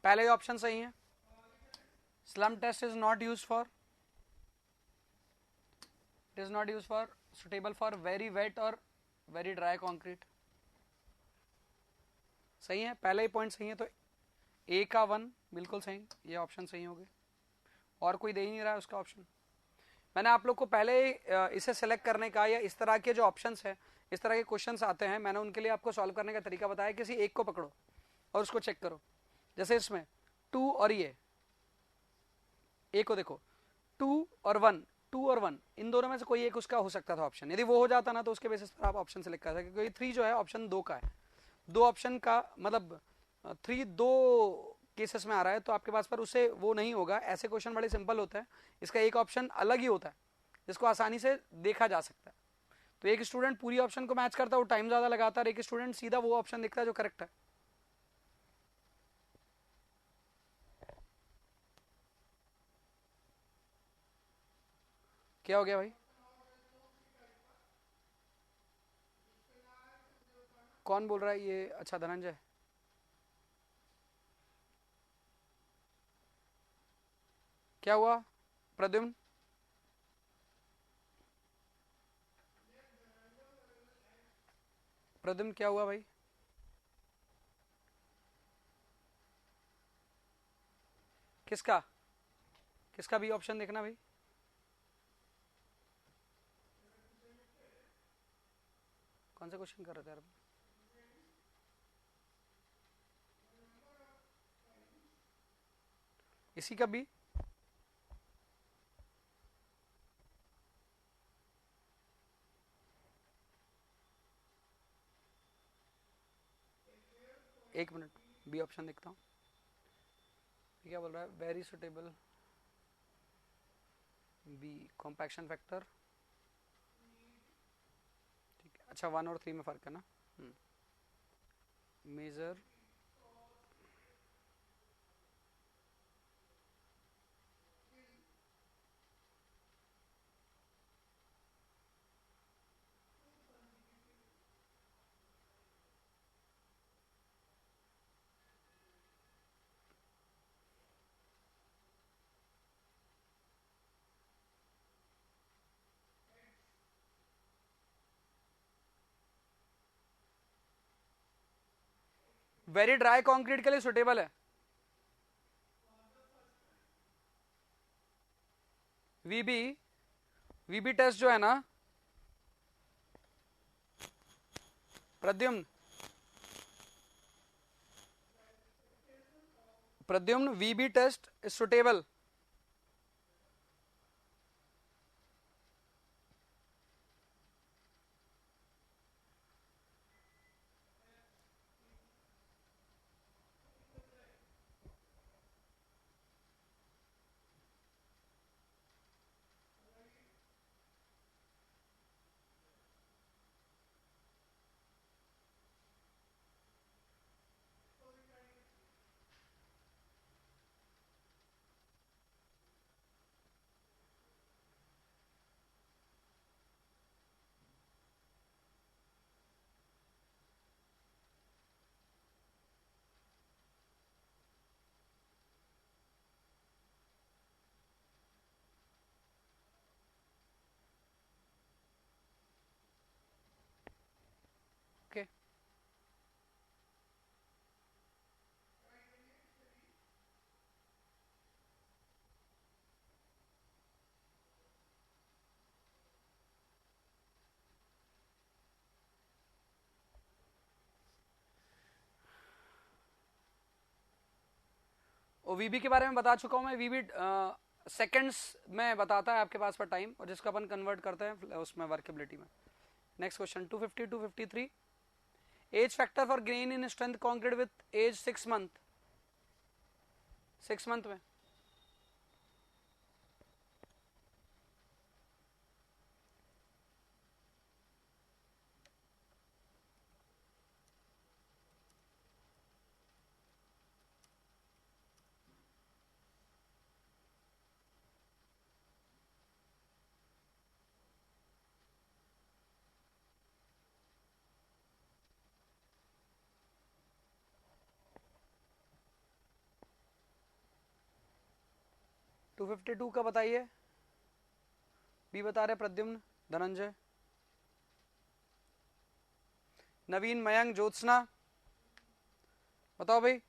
पहले ऑप्शन सही है, slump test is not use for, it is not use for suitable for very wet और वेरी ड्राई कॉन्क्रीट। सही है, पहले ही पॉइंट सही है, तो ए का 1 बिल्कुल सही, ये ऑप्शन सही हो गए, और कोई दे ही नहीं रहा है उसका ऑप्शन। मैंने आप लोग को पहले इसे सेलेक्ट करने का, या इस तरह के जो ऑप्शंस है, इस तरह के क्वेश्चंस आते हैं, मैंने उनके लिए आपको सॉल्व करने का तरीका बताया। किसी एक को पकड़ो और उसको चेक करो, जैसे इसमें 2 और ये ए को देखो, 2 और 1, 2 और 1 इन दोनों में से कोई एक उसका हो सकता था ऑप्शन। यदि वो हो जाता ना, तो उसके बेसिस पर आप ऑप्शन सेलेक्ट कर सकते, क्योंकि 3 जो है ऑप्शन 2 का है, 2 ऑप्शन का मतलब 3 2 केसेस में आ रहा है, तो आपके पास पर उसे वो नहीं होगा। ऐसे क्वेश्चन बड़े सिंपल होते हैं, इसका एक ऑप्शन अलग ही होता है जिसको आसानी से देखा जा सकता है। तो एक स्टूडेंट पूरी ऑप्शन को मैच करता है, वो टाइम ज्यादा लगाता है, एक स्टूडेंट सीधा वो ऑप्शन देखता है जो करेक्ट है। क्या हो गया भाई? कौन बोल रहा है ये? अच्छा धनंजय, क्या हुआ? प्रद्युम्न, प्रद्युम्न क्या हुआ भाई? किसका? किसका भी ऑप्शन देखना भाई? कौन सा क्वेश्चन कर रहे थे यार? इसी का भी? एक मिनट, बी ऑप्शन देखता हूँ। क्या बोल रहा है? Very suitable, B compaction factor, ठीक है। अच्छा 1 और 3 में फर्क है ना। मेजर वेरी ड्राई कंक्रीट के लिए सुटेबल है। वीबी, वीबी टेस्ट जो है ना प्रद्युम्न, प्रद्युम्न वीबी टेस्ट इज सुटेबल। ओके, और वीबी के बारे में बता चुका हूं मैं। वीबी सेकंड्स में बताता है आपके पास पर टाइम, और जिसको अपन कन्वर्ट करते हैं उसमें वर्केबिलिटी में। Next question 250 253, age factor for gain in strength concrete with age 6 month. 6 month में टू 252 का बताइए। बी बता रहे प्रद्युम्न, धनंजय, नवीन, मयंक, ज्योत्सना, बताओ भाई।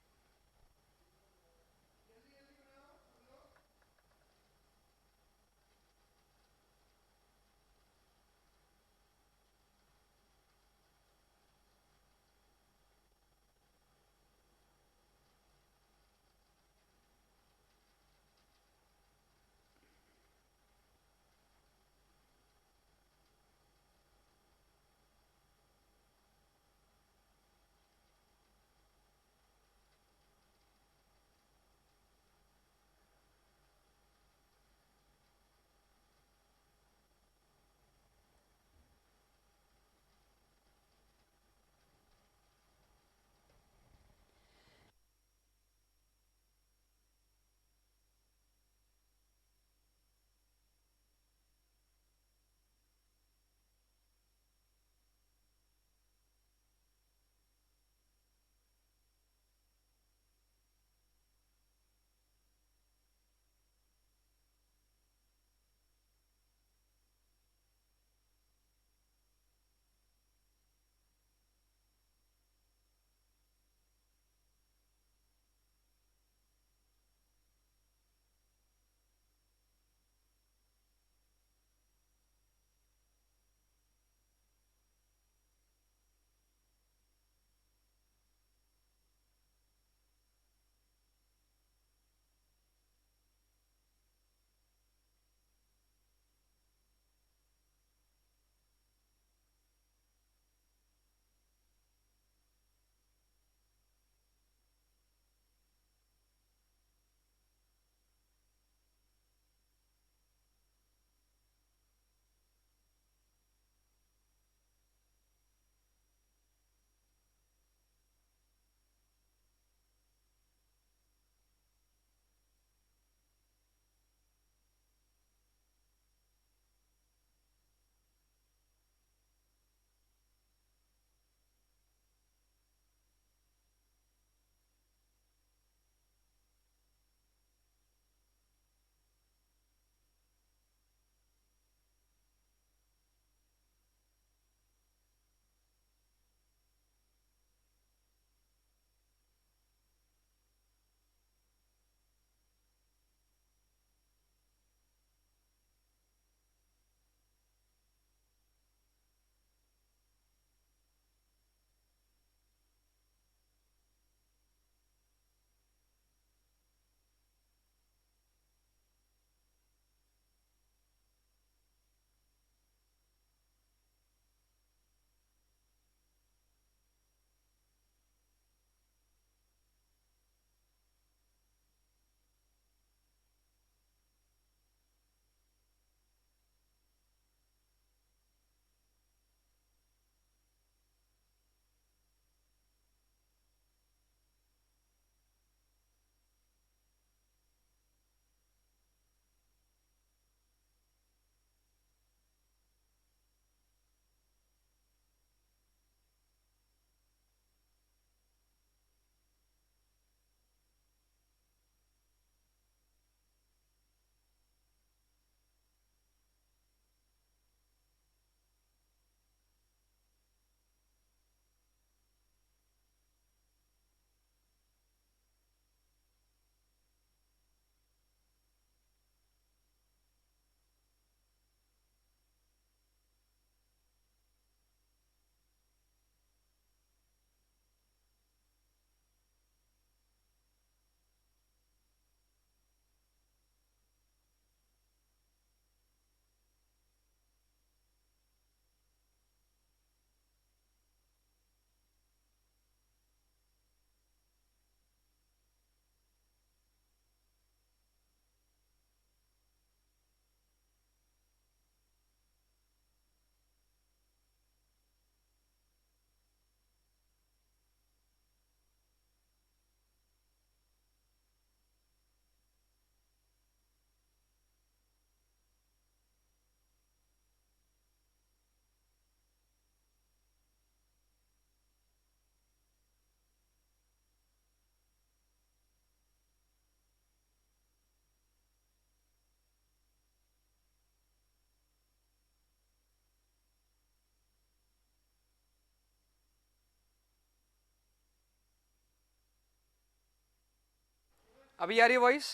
अभी आ रही है वॉइस?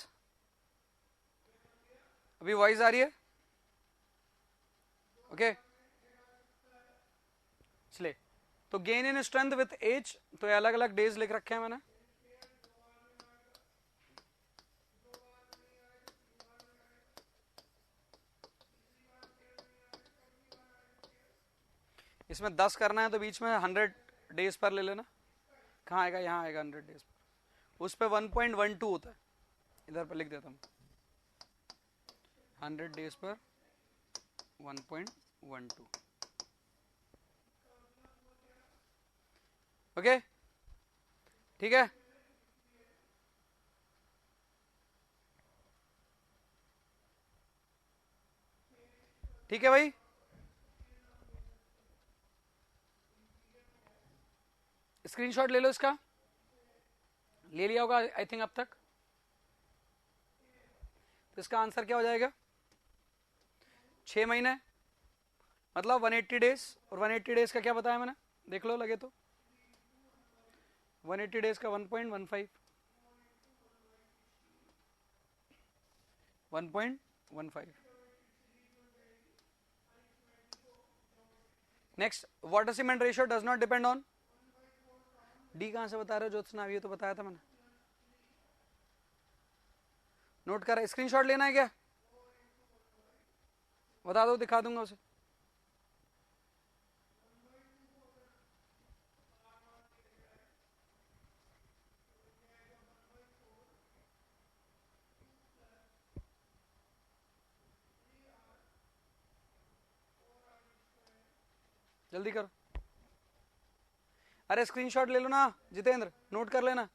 अभी वॉइस आ रही है? ओके चलिए, तो gain in strength with age, तो ये अलग अलग डेज लिख रखे हैं मैंने। इसमें 10 करना है तो बीच में 100 डेज पर ले लेना। कहाँ आएगा? यहाँ आएगा 100 डेज पर। उस पर 1.12 होता है, इधर पर लिख देता हूँ 100 डेज पर 1.12। ओके ठीक है। ठीक है भाई, स्क्रीनशॉट ले लो इसका, ले लिया होगा आई थिंक अब तक। तो इसका आंसर क्या हो जाएगा? 6 महीने मतलब 180 डेज, और 180 डेज का क्या बताया मैंने, देख लो लगे तो। 180 डेज का 1.15, 1.15। Next, water cement ratio does not depend on. D कहां से बता रहे हो ज्योत्सना? ये तो बताया था मैंने। नोट कर, स्क्रीनशॉट लेना है क्या? बता दो, दिखा दूंगा उसे। जल्दी करो, अरे स्क्रीनशॉट ले लो ना जितेंद्र, नोट कर लेना।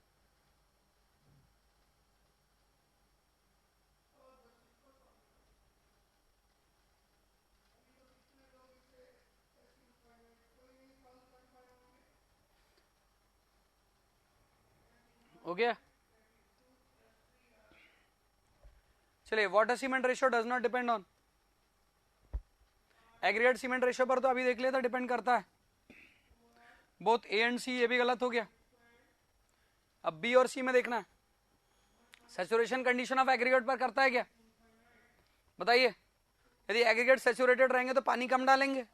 हो गया? चलिए, water cement ratio does not depend on. Aggregate cement ratio पर तो अभी देख लिया था, डिपेंड करता है। बोथ ए एंड सी, ये भी गलत हो गया। अब बी और सी में देखना है, सैचुरेशन कंडीशन ऑफ एग्रीगेट पर करता है क्या? बताइए। यदि एग्रीगेट सैचुरेटेड रहेंगे तो पानी कम डालेंगे,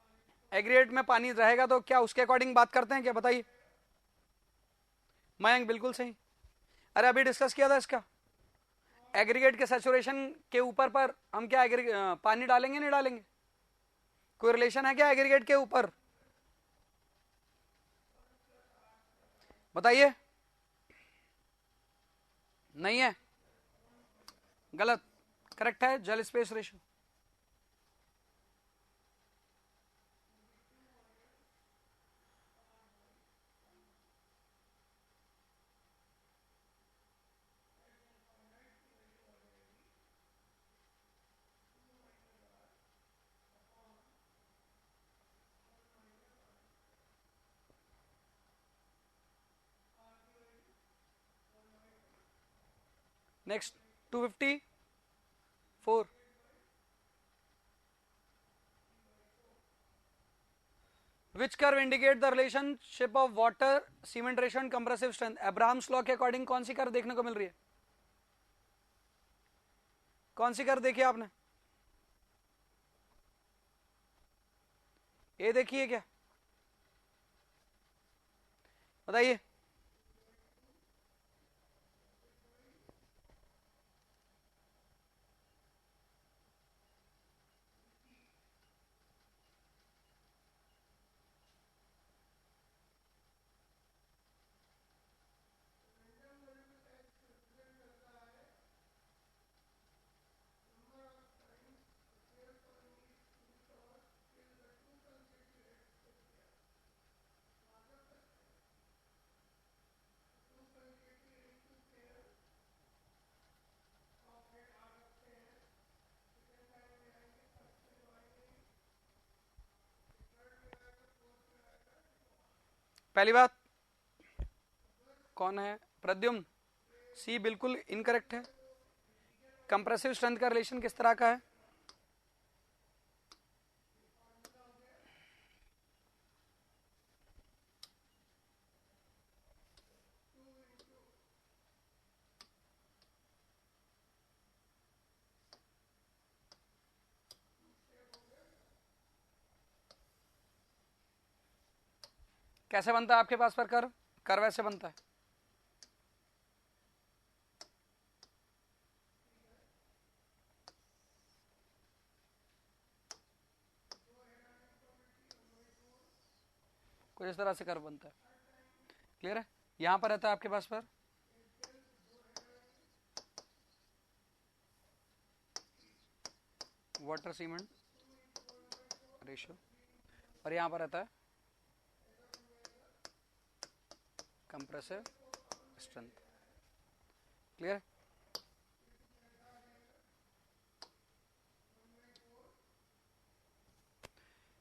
एग्रीगेट में पानी रहेगा तो क्या उसके अकॉर्डिंग बात करते हैं क्या? बताइए। मयंक बिल्कुल सही। अरे अभी डिस्कस किया था इसका, एग्रीगेट के सैचुरेशन के ऊपर पर हम क्या पानी डालेंगे नहीं डालेंगे? कोई रिलेशन है क्या एग्रीगेट के ऊपर? बताइए। नहीं है, गलत। करेक्ट है जल space ratio. Next 254, which curve indicate the relationship of water cement ratio and compressive strength? Abrams law के अकॉर्डिंग कौन सी कर्व देखने को मिल रही है? कौन सी कर्व देखी आपने? ये देखिए क्या, बताइए। पहली बात, कौन है? प्रद्युम्न। सी बिल्कुल इनकरेक्ट है। कंप्रेसिव स्ट्रेंथ का रिलेशन किस तरह का है? कैसे बनता है आपके पास पर कर्व? कर्व ऐसे बनता है, कुछ इस तरह से कर्व बनता है। क्लियर है? यहां पर रहता है आपके पास पर वाटर सीमेंट रेशियो, और यहां पर रहता है कंप्रेसिव स्ट्रेंथ। क्लियर है?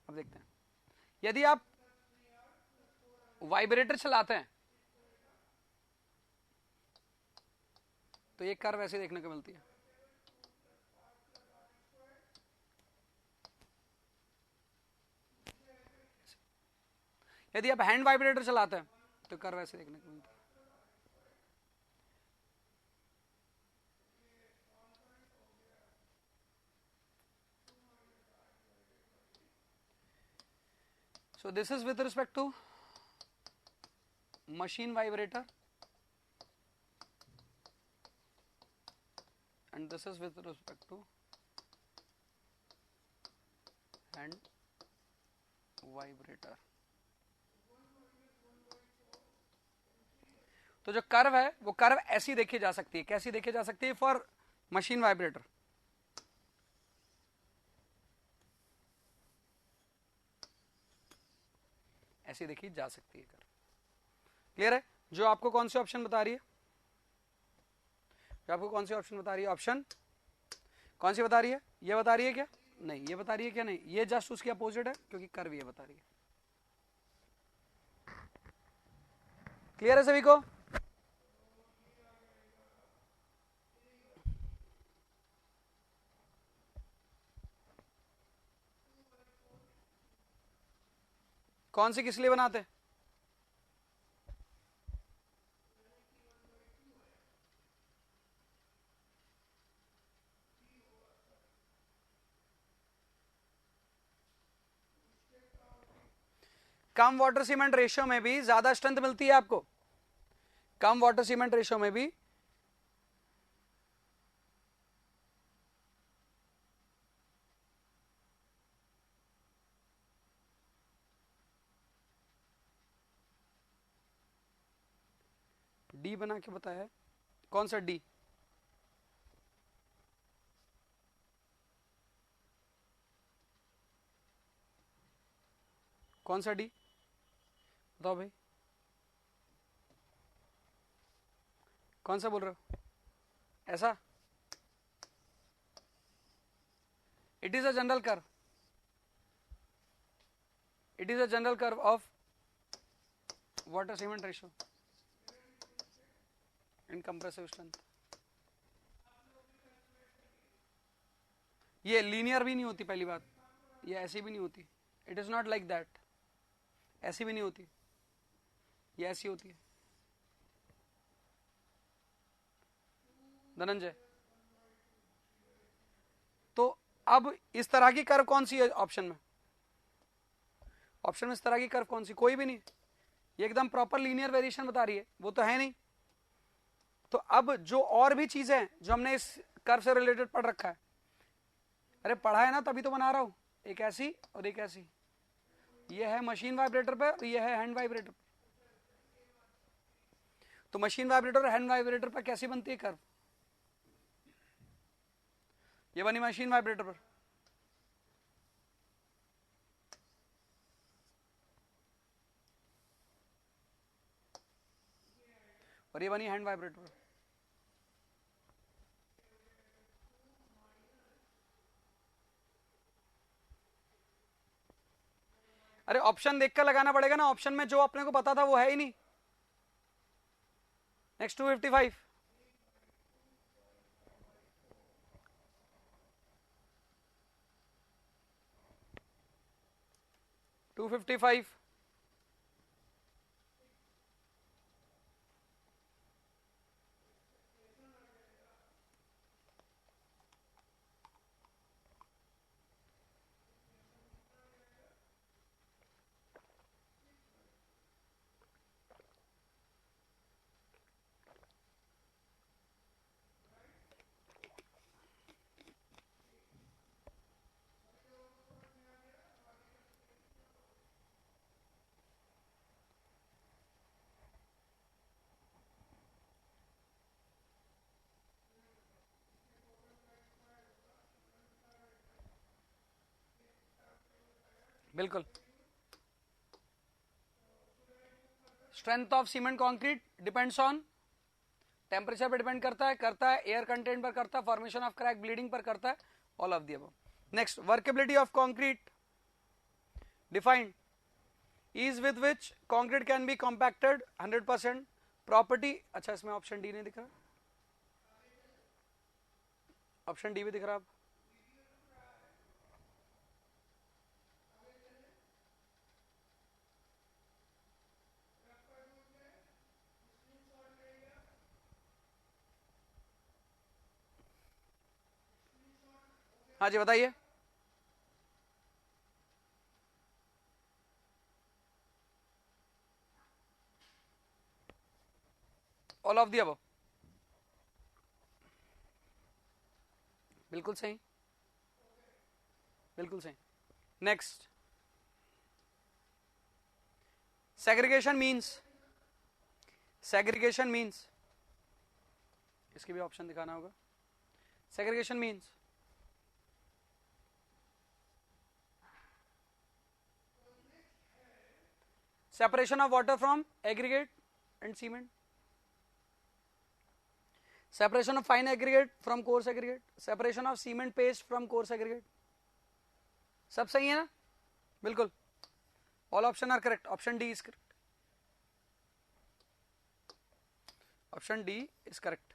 अब देखते हैं, यदि आप वाइब्रेटर चलाते हैं तो ये कर्व ऐसे देखने को मिलती है। यदि आप हैंड वाइब्रेटर चलाते हैं तो कर्व ऐसे देखने को मिलती है। So this is with respect to machine vibrator and this is with respect to hand vibrator। तो जो कर्व है वो कर्व ऐसी देखी जा सकती है, कैसी देखी जा सकती है फॉर मशीन वाइब्रेटर? ऐसी देखी जा सकती है कर्व। क्लियर है? जो आपको कौन सी ऑप्शन बता रही है? जो आपको कौन सी ऑप्शन बता रही है? ऑप्शन कौन सी बता रही है? ये बता रही है क्या? नहीं। ये बता रही है क्या? नहीं। ये जस्ट उसके अपोजिट है, क्योंकि कर्व ये बता रही है। क्लियर है सभी को? कौन सी किस लिए बनाते? कम वाटर सीमेंट रेशियो में भी ज्यादा स्ट्रेंथ मिलती है आपको। कम वाटर सीमेंट रेशियो में भी डी बना के बताया है। कौन सा डी? कौन सा डी बताओ भाई, कौन सा बोल रहे हो? ऐसा? It is a general curve, it is a general curve of water cement ratio and compressive strength. ये लीनियर भी नहीं होती पहली बात, ये ऐसी भी नहीं होती। It is not like that. ऐसी भी नहीं होती, ये ऐसी होती है। धनंजय, तो अब इस तरह की कर्व कौन सी है ऑप्शन में? ऑप्शन में इस तरह की कर्व कौन सी? कोई भी नहीं। ये एकदम प्रॉपर लीनियर वेरिएशन बता रही है, वो तो है नहीं। तो अब जो और भी चीजें हैं जो हमने इस कर्व से रिलेटेड पढ़ रखा है, अरे पढ़ा है ना, तभी तो बना रहा हूं। एक ऐसी और एक ऐसी। ये है मशीन वाइब्रेटर पे और ये है हैंड वाइब्रेटर पे। तो मशीन वाइब्रेटर और हैंड वाइब्रेटर पर कैसी बनती है कर्व? ये बनी मशीन वाइब्रेटर पर, और ये बनी हैंड वाइब्रेटर पर। अरे ऑप्शन देखकर लगाना पड़ेगा ना, ऑप्शन में जो अपने को पता था वो है ही नहीं। Next 255, to 255। बिल्कुल। Strength of cement concrete depends on temperature पर डिपेंड करता है एयर कंटेंट पर करता है, फॉर्मेशन ऑफ क्रैक, ब्लीडिंग पर करता है, all of the above. Next, workability of concrete defined ease with which concrete can be compacted 100%, property, अच्छा इसमें ऑप्शन डी नहीं दिख रहा, ऑप्शन डी भी दिख रहा अब। हाँ जी बताइए। ऑल ऑफ दी अबव, बिल्कुल सही, बिल्कुल सही। Next, segregation means, segregation means, इसकी भी ऑप्शन दिखाना होगा। Segregation means separation of water from aggregate and cement, separation of fine aggregate from coarse aggregate, separation of cement paste from coarse aggregate, सब सही है ना, बिल्कुल, all option are correct, option D is correct, option D is correct।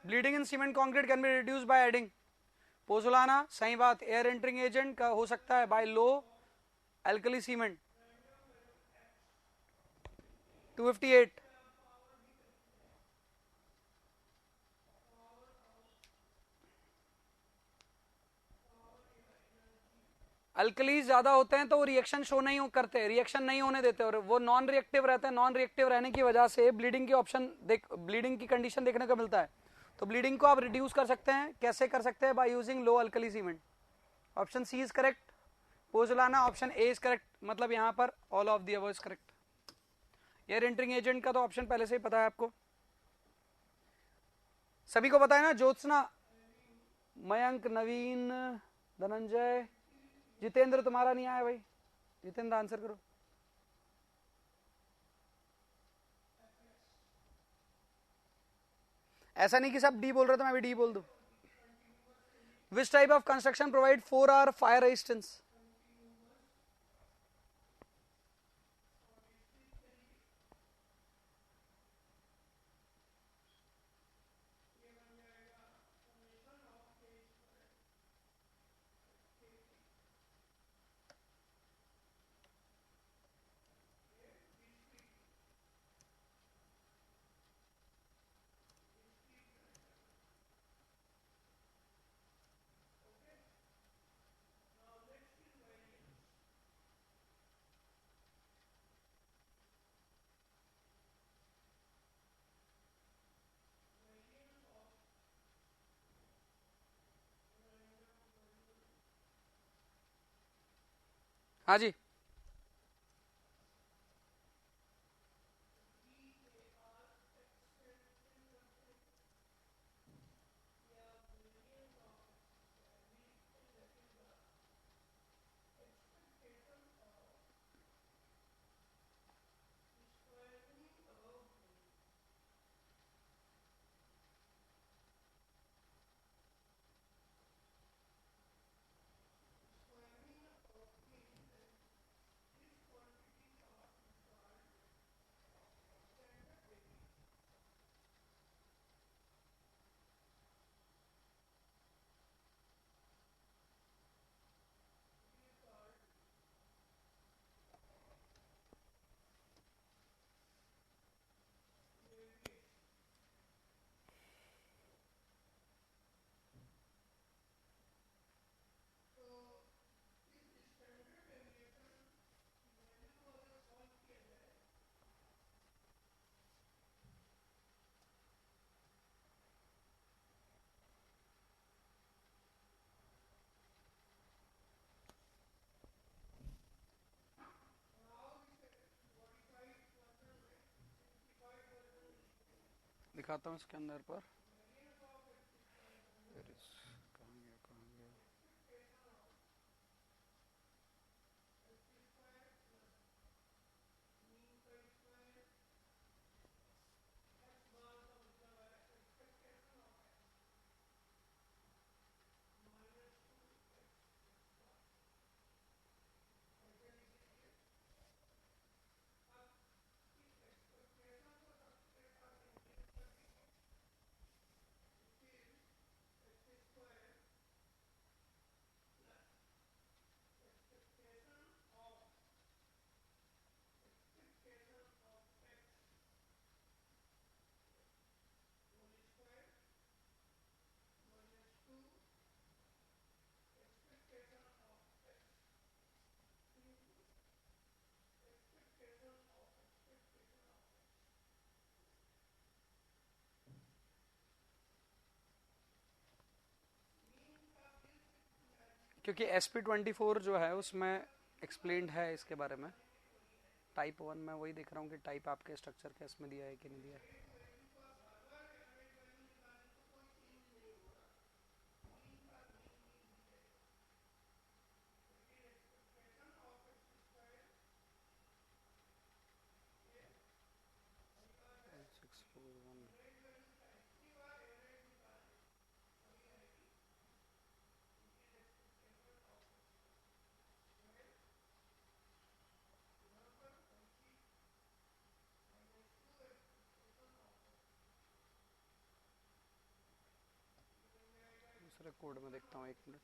Bleeding in cement concrete can be reduce by adding, pozzolana सही बात, एयर एंटरिंग एजेंट का हो सकता है by low alkali cement, 258, alkalis ज्यादा होते हैं तो वो रिएक्शन शो नहीं करते, रिएक्शन नहीं होने देते, और वो नॉन रिएक्टिव रहते हैं, नॉन रिएक्टिव रहने की वजह से ब्लीडिंग की ऑप्शन ब्लीडिंग की कंडीशन देखने को मिलता है। तो ब्लीडिंग को आप रिड्यूस कर सकते हैं, कैसे कर सकते हैं, by using low alkali cement, option C is correct, pozzolana option A is correct, मतलब यहां पर all of the above is correct. Air entering agent का तो ऑप्शन पहले से ही पता है आपको, सभी को पता है ना, ज्योत्सना, मयंक, नवीन, धनंजय, जितेंद्र तुम्हारा नहीं आया भाई, जितेंद्र आंसर करो। ऐसा नहीं कि सब डी बोल रहे तो मैं भी डी बोल दूं। Which type of construction provide 4R fire resistance, हाँ जी, दिखाता हूँ इसके अंदर पर। क्योंकि SP24 जो है उसमें एक्सप्लेन्ड है इसके बारे में। टाइप 1 में वही देख रहा हूँ कि टाइप आपके स्ट्रक्चर केस में दिया है कि नहीं दिया है। दूसरे कोड में देखता हूँ, 1 मिनट।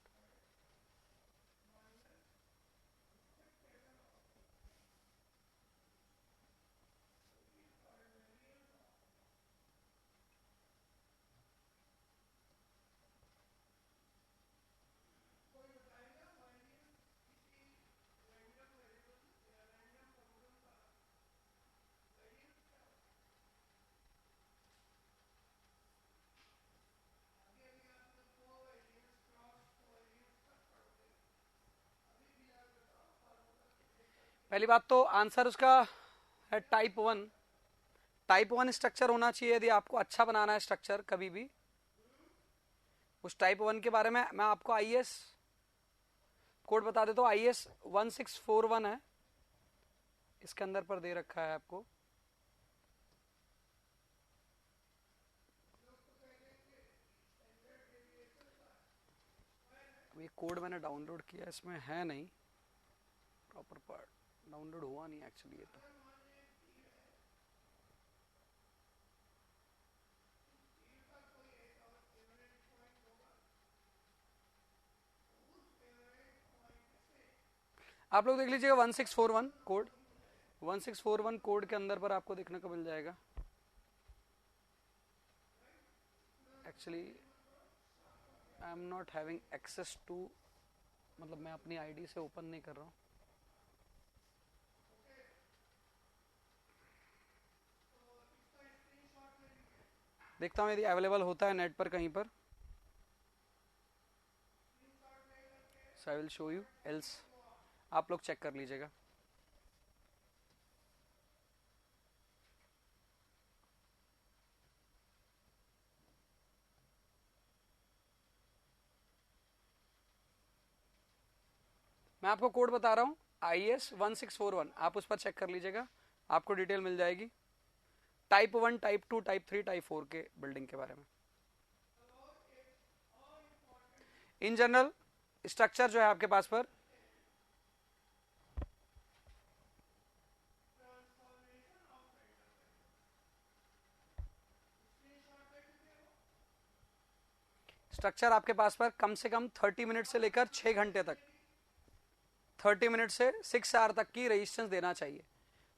पहली बात तो आंसर उसका है टाइप 1। टाइप 1 स्ट्रक्चर होना चाहिए यदि आपको अच्छा बनाना है स्ट्रक्चर कभी भी। उस टाइप 1 के बारे में मैं आपको IS कोड बता देता हूँ। IS 1641 है, इसके अंदर पर दे रखा है आपको। ये कोड मैंने डाउनलोड किया, इसमें है नहीं प्रॉपर पार्ट, डाउनलोड हुआ नहीं एक्चुअली ये तो। आप लोग देख लीजिएगा 1641 कोड। 1641 कोड के अंदर पर आपको देखने को मिल जाएगा। Actually I am not having access to, मतलब मैं अपनी आईडी से ओपन नहीं कर रहा हूँ। देखता हूँ यदि अवेलेबल होता है नेट पर कहीं पर, so I will show you, else आप लोग चेक कर लीजिएगा। मैं आपको कोड बता रहा हूँ IS 1641, आप उस पर चेक कर लीजिएगा, आपको डिटेल मिल जाएगी टाइप 1, टाइप 2, टाइप 3, टाइप 4 के बिल्डिंग के बारे में। इन जनरल स्ट्रक्चर जो है आपके पास पर, स्ट्रक्चर आपके पास पर कम से कम 30 मिनट से लेकर 6 घंटे तक, 30 मिनट से 6 आवर तक की रेजिस्टेंस देना चाहिए।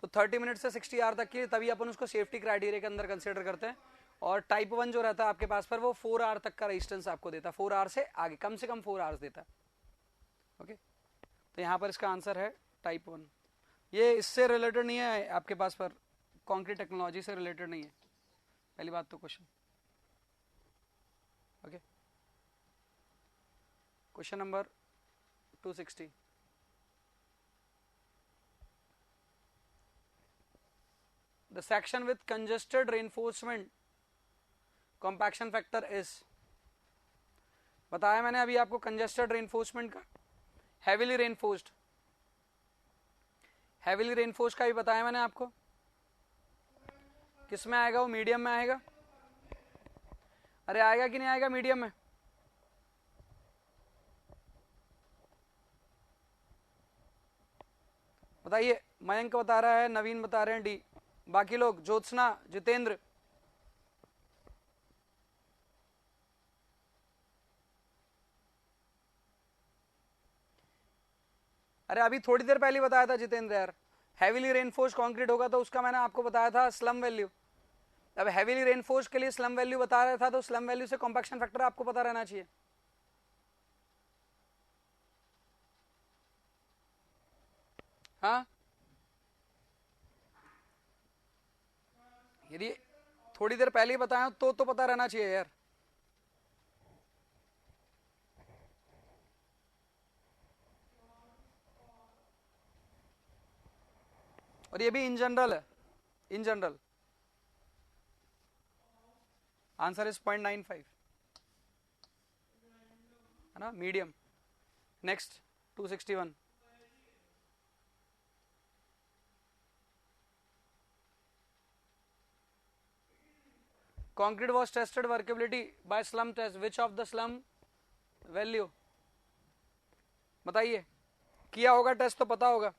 तो 30 मिनट से 60 आवर तक की, तभी अपन उसको सेफ्टी क्राइटेरिया के अंदर कंसिडर करते हैं। और टाइप 1 जो रहता है आपके पास पर, वो 4 आवर तक का रेजिस्टेंस आपको देता है, 4 आवर से आगे, कम से कम 4 आवर्स देता है। ओके, तो यहाँ पर इसका आंसर है टाइप 1। ये इससे रिलेटेड नहीं है आपके पास पर, कॉन्क्रीट टेक्नोलॉजी से रिलेटेड नहीं है, पहली बात तो question. Okay, question number 260। The section with congested reinforcement compaction factor is, बताया मैंने अभी आपको कंजेस्टेड रेनफोर्समेंट का, हैवीली रेनफोर्स्ड, हैवीली रेनफोर्स्ड का भी बताया मैंने आपको, किस में आएगा वो, मीडियम में आएगा। अरे आएगा कि नहीं आएगा मीडियम में? बताइए, मयंक बता रहा है, नवीन बता रहे हैं डी, बाकी लोग, ज्योत्सना, जितेंद्र, अरे अभी थोड़ी देर पहले बताया था जितेंद्र यार, हैवीली रेनफोर्स्ड कंक्रीट होगा तो उसका मैंने आपको बताया था स्लम वैल्यू। अब हैवीली रेनफोर्स्ड के लिए स्लम वैल्यू बता रहा था, तो स्लम वैल्यू से कॉम्पैक्शन फैक्टर आपको पता रहना चाहिए। हाँ, यदि थोड़ी देर पहले ही बताया तो पता रहना चाहिए यार। और ये भी इन जनरल है, इन जनरल आंसर इज 0.95 है ना, medium. Next 261, concrete was tested workability by slum test, which of the slum value, बताइए, किया होगा टेस्ट तो पता होगा।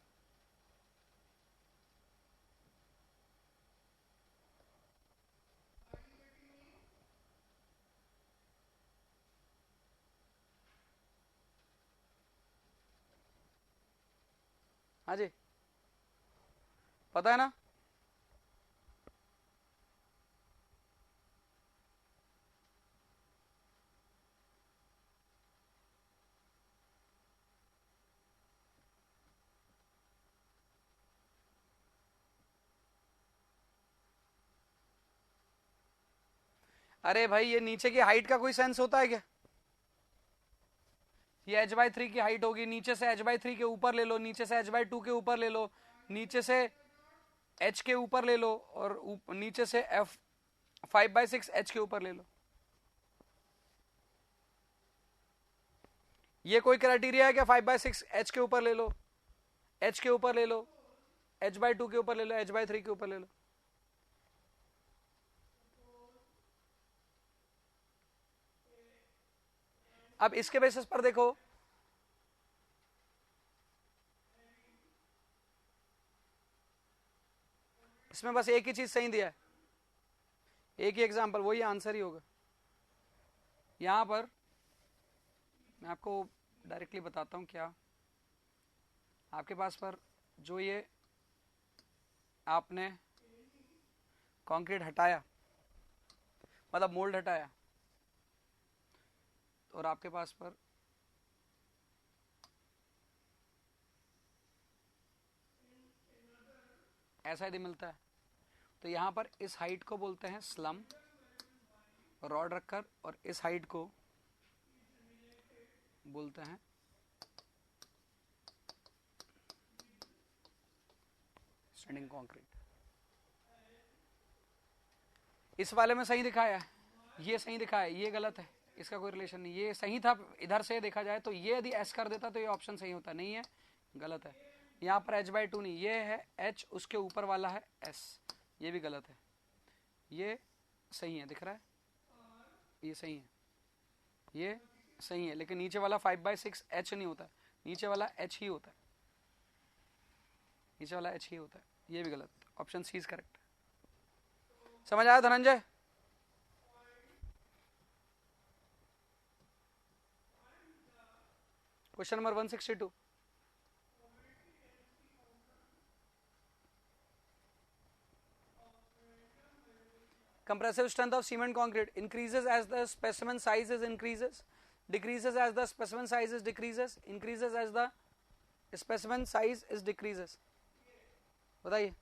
हाँ जी, पता है ना। अरे भाई, ये नीचे की हाइट का कोई सेंस होता है क्या? ये h/3 की हाइट होगी, नीचे से h/3 के ऊपर ले लो, नीचे से h/2 के ऊपर ले लो, नीचे से h के ऊपर ले लो, और नीचे से 5/6 h के ऊपर ले लो। ये कोई क्राइटेरिया है क्या? 5/6 h के ऊपर ले लो, h के ऊपर ले लो, h/2 के ऊपर ले लो, h/3 के ऊपर ले लो। अब इसके बेसिस पर देखो, इसमें बस एक ही चीज सही दिया है, एक ही एग्जांपल, वही आंसर ही होगा। यहां पर मैं आपको डायरेक्टली बताता हूं क्या, आपके पास पर जो ये आपने कंक्रीट हटाया, मतलब मोल्ड हटाया, और आपके पास पर ऐसा यदि मिलता है, तो यहां पर इस हाइट को बोलते हैं स्लम, रॉड रखकर, और इस हाइट को बोलते हैं स्टैंडिंग कंक्रीट। इस वाले में सही दिखाया है, ये सही दिखाया है, ये गलत है, इसका कोई रिलेशन नहीं। ये सही था इधर से देखा जाए तो, ये यदि एस कर देता तो ये ऑप्शन सही होता, नहीं है, गलत है। यहाँ पर h/2 नहीं, ये है h, उसके ऊपर वाला है s, ये भी गलत है। ये सही है, दिख रहा है, ये सही है, ये सही है, लेकिन नीचे वाला 5/6 h नहीं होता, नीचे वाला h ही होता है, नीचे वाला h ही होता है, ये भी गलत, ऑप्शन सी इज करेक्ट। समझ आया Dhananjay? Question number 162, compressive strength of cement concrete increases as the specimen size is increases, decreases as the specimen size is decreases, increases as the specimen size is decreases, बताइए।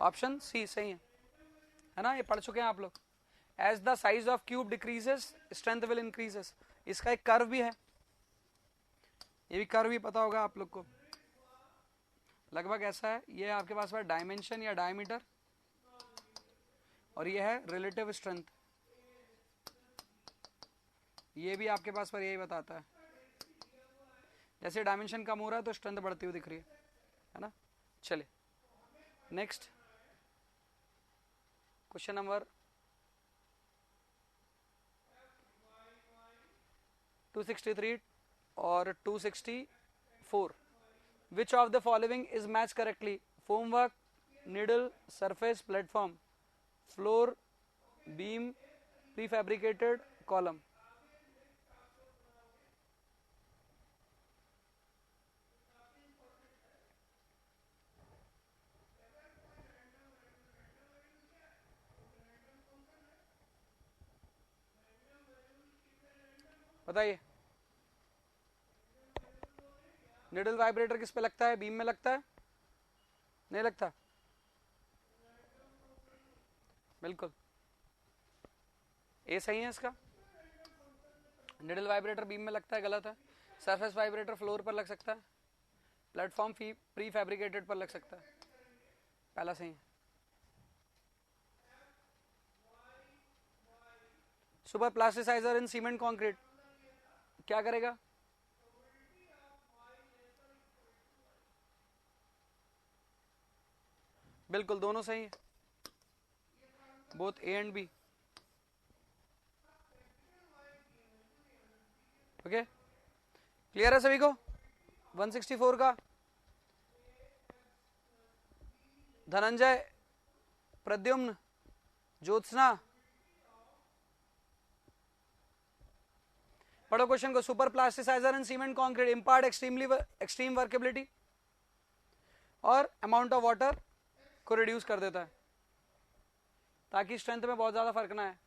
ऑप्शन सी सही है ना, ये पढ़ चुके हैं आप लोग। As the size of cube decreases strength will increases, इसका एक कर्व भी है, ये भी कर्व भी पता होगा आप लोग को, लगभग ऐसा है। ये आपके पास डायमेंशन या डायमीटर, और ये है रिलेटिव स्ट्रेंथ, ये भी आपके पास पर यही बताता है। जैसे डायमेंशन कम हो रहा है तो स्ट्रेंथ बढ़ती हुई दिख रही है ना। चले नेक्स्ट क्वेश्चन नंबर 263 और 264। विच of the following is match correctly? Foam work, needle, surface, platform, floor, beam, prefabricated, column. बताइए, निडल वाइब्रेटर किस पे लगता है? बीम में लगता है? नहीं लगता? बिल्कुल ए सही है इसका। निडल वाइब्रेटर बीम में लगता है, गलत है। सरफेस वाइब्रेटर फ्लोर पर लग सकता है, प्लेटफॉर्म प्री फैब्रिकेटेड पर लग सकता है, पहला सही है। Super plasticiser in cement concrete क्या करेगा? बिल्कुल दोनों सही है, both A and B. Okay, clear है सभी को? 164 का धनंजय, प्रद्युम्न, ज्योत्सना, पढ़ो क्वेश्चन को। Super plasticiser in cement concrete impart extreme workability और अमाउंट ऑफ वाटर को रिड्यूस कर देता है ताकि स्ट्रेंथ में बहुत ज्यादा फर्क ना है।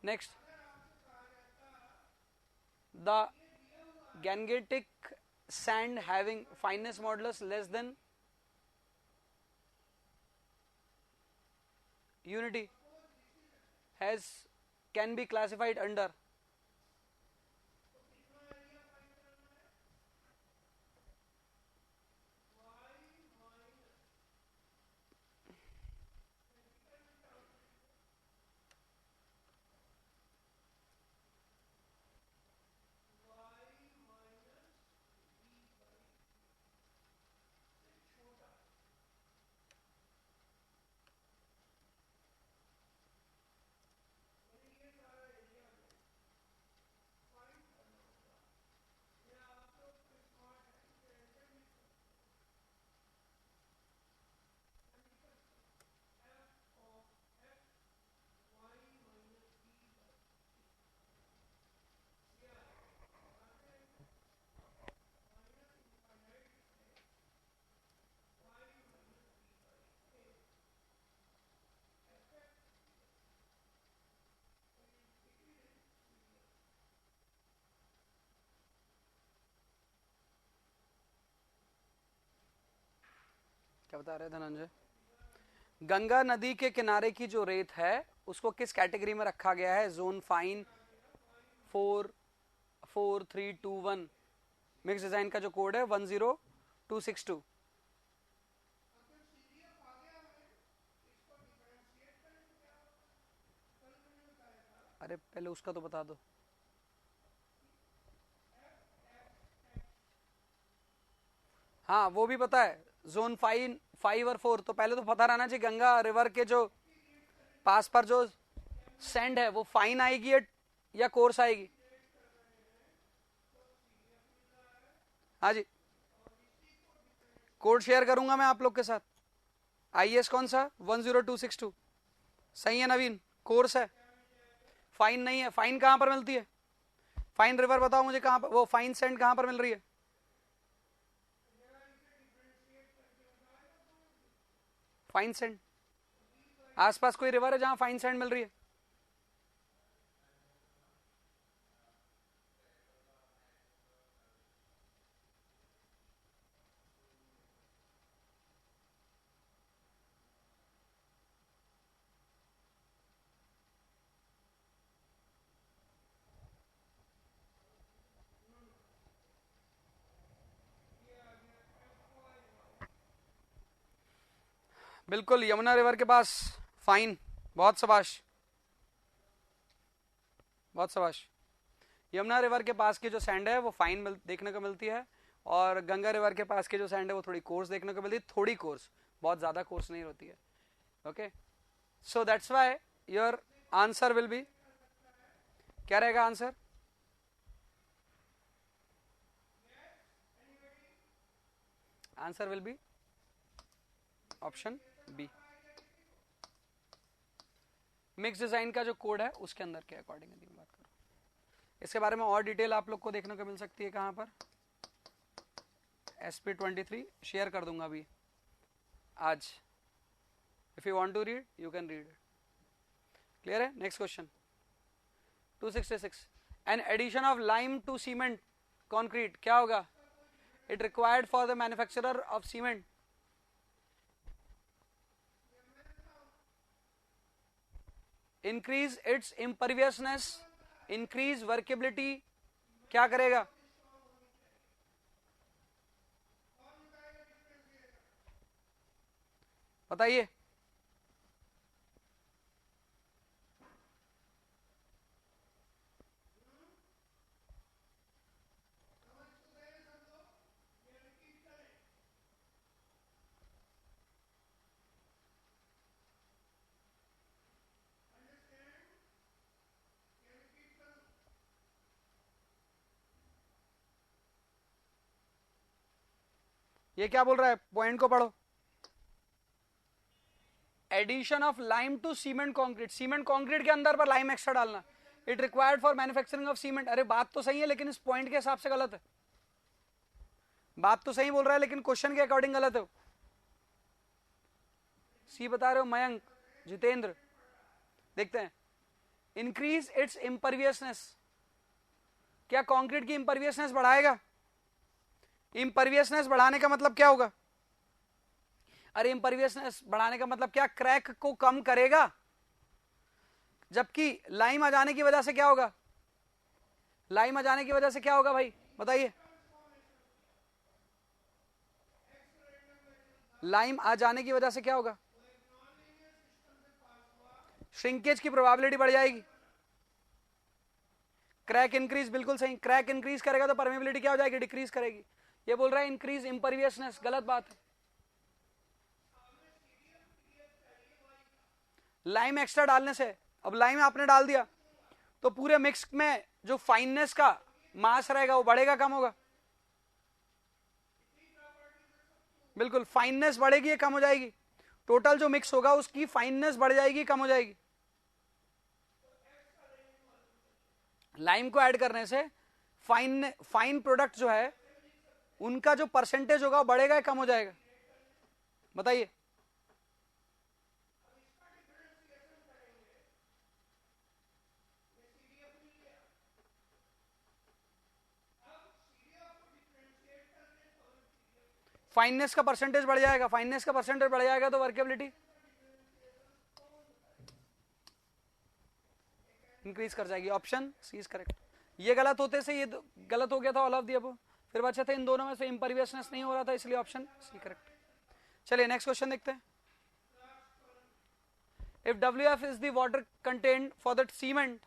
Next, the Gangetic sand having finance modulus less than unity has can be classified under. क्या बता रहे धनंजय? गंगा नदी के किनारे की जो रेत है उसको किस कैटेगरी में रखा गया है? जोन फाइन 44321 मिक्स डिजाइन का जो कोड है 10262। अरे पहले उसका तो बता दो। हाँ वो भी पता है, जोन 5 और 4। तो पहले तो पता रहना चाहिए गंगा रिवर के जो पास पर जो सैंड है वो फाइन आएगी या कोर्स आएगी। हाँ जी, कोड शेयर करूंगा मैं आप लोग के साथ। आईएस कौन सा? 10262 सही है नवीन, कोर्स है, फाइन नहीं है। फाइन कहां पर मिलती है? फाइन रिवर बताओ मुझे कहां पर, वो फाइन सैंड कहां पर मिल रही है? फाइन सैंड आसपास कोई रिवर है जहां फाइन सैंड मिल रही है? बिल्कुल, यमुना रिवर के पास फाइन बहुत शाबाश, बहुत शाबाश। यमुना रिवर के पास की जो सैंड है वो फाइन देखने को मिलती है, और गंगा रिवर के पास की जो सैंड है वो थोड़ी कोर्स देखने को मिलती है, थोड़ी कोर्स, बहुत ज्यादा कोर्स नहीं होती है। Okay, so that's why your answer will be, क्या रहेगा answer? Answer will be option B. Mix design का जो कोड है उसके अंदर के अकॉर्डिंग यदि मैं बात करूं, इसके बारे में और डिटेल आप लोग को देखने को मिल सकती है कहां पर? SP23 शेयर कर दूंगा अभी आज। If you want to read you can read. Clear है? Next question 266, an addition of lime to cement concrete क्या होगा? It required for the manufacturer of cement. Increase its imperviousness, increase workability, क्या करेगा? बताइए। ये क्या बोल रहा है? पॉइंट को पढ़ो। Addition of lime to cement concrete, cement concrete के अंदर पर लाइम एक्स्ट्रा डालना। It required for manufacturing of cement. अरे बात तो सही है लेकिन इस पॉइंट के हिसाब से गलत है। बात तो सही बोल रहा है लेकिन क्वेश्चन के अकॉर्डिंग गलत है। सी बता रहे हो मयंक, जितेंद्र? देखते हैं। इंक्रीज इट्स इम्परवियसनेस, क्या कंक्रीट की इम्परवियसनेस बढ़ाएगा? इम्परवियसनेस बढ़ाने का मतलब क्या होगा? अरे इम्परवियसनेस बढ़ाने का मतलब क्या? क्रैक को कम करेगा। जबकि लाइम आ जाने की वजह से क्या होगा? लाइम आ जाने की वजह से क्या होगा भाई बताइए? लाइम आ जाने की वजह से क्या होगा? श्रिंकेज की प्रोबेबिलिटी बढ़ जाएगी। क्रैक इंक्रीज, बिल्कुल सही। क्रैक इंक्रीज करेगा तो परमेबिलिटी क्या हो जाएगी? डिक्रीज करेगी। ये बोल रहा है इंक्रीज इम्परवियसनेस, गलत बात है। लाइम एक्स्ट्रा डालने से, अब लाइम आपने डाल दिया तो पूरे मिक्स में जो फाइननेस का मास रहेगा वो बढ़ेगा कम होगा? बिल्कुल, फाइननेस बढ़ेगी या कम हो जाएगी? टोटल जो मिक्स होगा उसकी फाइननेस बढ़ जाएगी कम हो जाएगी? लाइम को ऐड करने से फाइन प्रोडक्ट जो है उनका जो परसेंटेज होगा बढ़ेगा या कम हो जाएगा? बताइए। फाइननेस का परसेंटेज बढ़ जाएगा, फाइननेस का परसेंटेज बढ़ जाएगा तो वर्केबिलिटी इंक्रीज कर जाएगी। Option C is correct. ये गलत होते से ये गलत हो गया था ऑल ऑफ दी अबव, फिर बचा था इन दोनों में से इम्परवियसनेस नहीं हो रहा था, इसलिए ऑप्शन सी करेक्ट। चलिए नेक्स्ट क्वेश्चन देखते हैं। If WF is the water content for that cement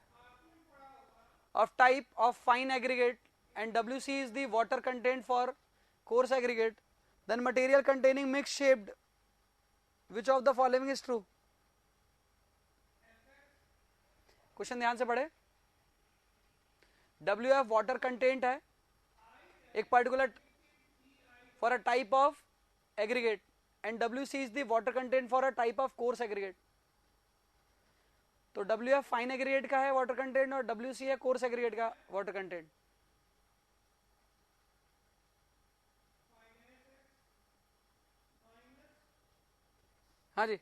of type of fine aggregate and WC is the water content for coarse aggregate, then material containing mixed shaped, which of the following is true? Question ध्यान से पढ़े। WF वाटर कंटेंट है एक particular for a type of aggregate and WC is the water content for a type of coarse aggregate. तो WF फाइन एग्रीगेट का है वाटर कंटेंट और WC है कोर्स एग्रीगेट का वाटर कंटेंट। हाँ जी,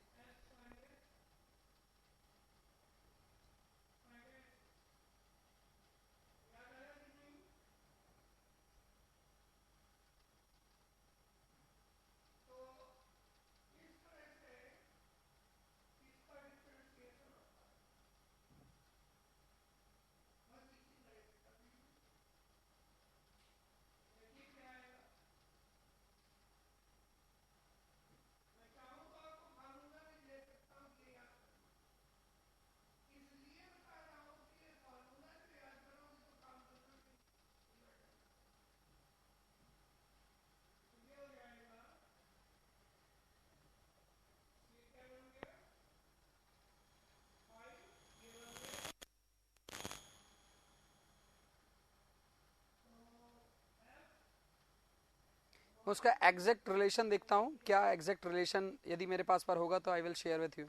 मैं उसका एग्जैक्ट रिलेशन देखता हूँ, क्या एग्जैक्ट रिलेशन यदि मेरे पास पर होगा तो I will share with you.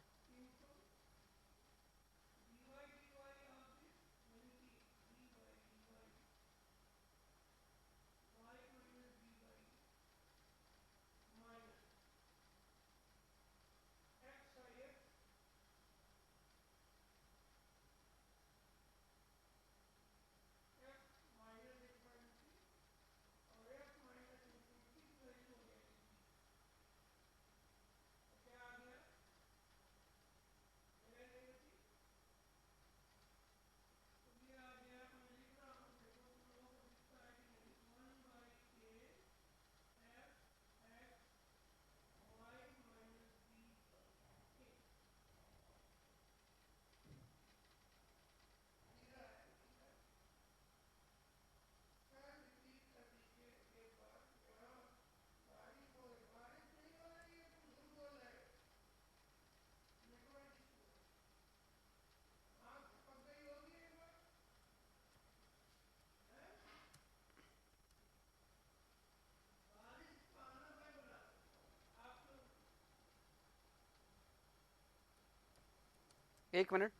एक मिनट।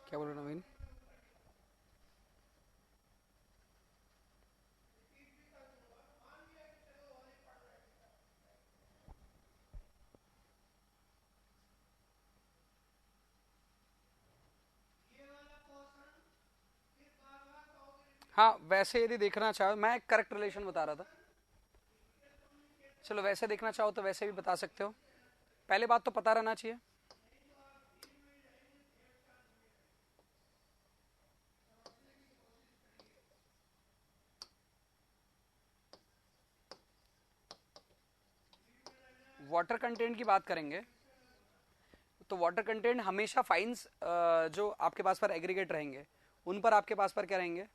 क्या बोल रहे हो नवीन? हाँ, वैसे यदि देखना चाहो, मैं करेक्ट रिलेशन बता रहा था। चलो वैसे देखना चाहो तो वैसे भी बता सकते हो। पहले बात तो पता रहना चाहिए। वाटर कंटेंट की बात करेंगे तो वाटर कंटेंट हमेशा फाइन्स जो आपके पास पर एग्रीगेट रहेंगे उन पर आपके पास पर क्या रहेंगे,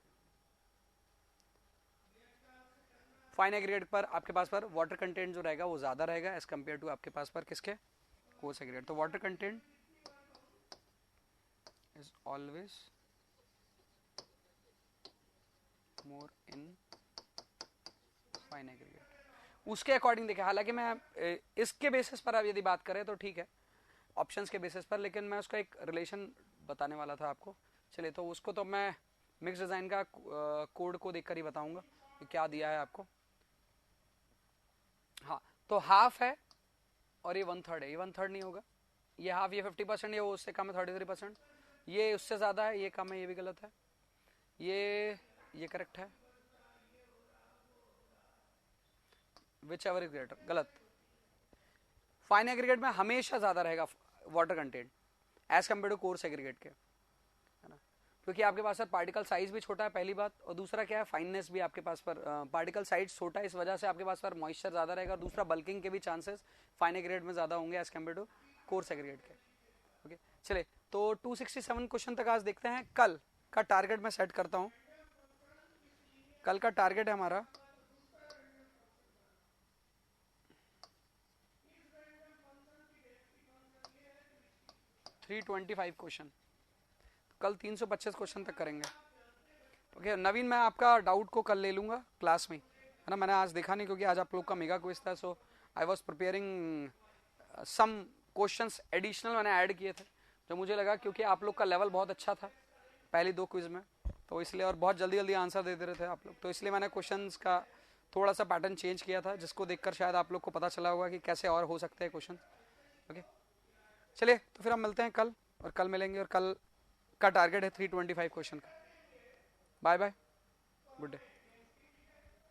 फाइन एग्रीगेट पर आपके पास पर वाटर कंटेंट जो रहेगा वो ज्यादा रहेगा एज कम्पेयर टू आपके पास पर किसके, कोर्स एग्रीगेट। तो water content is always more in fine aggregate. उसके अकॉर्डिंग देखें, हालांकि मैं इसके बेसिस पर आप यदि बात करें तो ठीक है, ऑप्शंस के बेसिस पर, लेकिन मैं उसका एक रिलेशन बताने वाला था आपको। चलिए, तो उसको तो मैं मिक्स डिज़ाइन का कोड को देखकर ही बताऊंगा कि क्या दिया है आपको। हाँ, तो हाफ है और ये 1/3 है, ये 1/3 नहीं होगा, ये हाफ, ये 50%, ये उससे कम है 33%, ये उससे ज़्यादा है, ये कम है, ये भी गलत है, ये करेक्ट है, विच एवर इज ग्रेटर, गलत। फाइन एग्रीगेट में हमेशा ज़्यादा रहेगा water content as compare to coarse aggregate के, है ना, क्योंकि आपके पास सर पार्टिकल साइज भी छोटा है पहली बात, और दूसरा क्या है, फाइननेस भी आपके पास पर पार्टिकल साइज छोटा है, इस वजह से आपके पास पर मॉइस्चर ज़्यादा रहेगा, और दूसरा बल्किंग के भी चांसेस फाइन एग्रीगेट में ज़्यादा होंगे as compare to coarse aggregate के। ओके, चलिए, तो 267 क्वेश्चन तक आज देखते हैं। कल का टारगेट मैं सेट करता हूँ। कल का टारगेट है हमारा 325 क्वेश्चन। कल 325 क्वेश्चन तक करेंगे। ओके नवीन, मैं आपका डाउट को कल ले लूंगा क्लास में, है ना, मैंने आज देखा नहीं क्योंकि आज आप लोग का मेगा क्विज था, so I was preparing some questions additional मैंने ऐड किए थे, जो मुझे लगा क्योंकि आप लोग का लेवल बहुत अच्छा था पहली दो क्विज में, तो इसलिए, और बहुत जल्दी जल्दी आंसर दे दे रहे थे आप लोग, तो इसलिए मैंने क्वेश्चंस का थोड़ा सा पैटर्न चेंज किया था, जिसको देखकर शायद आप लोग को पता चला होगा कि कैसे और हो सकते हैं क्वेश्चन। ओके, चलिए, तो फिर हम मिलते हैं कल, और कल मिलेंगे, और कल का टारगेट है 325 क्वेश्चन का। Bye bye, good day.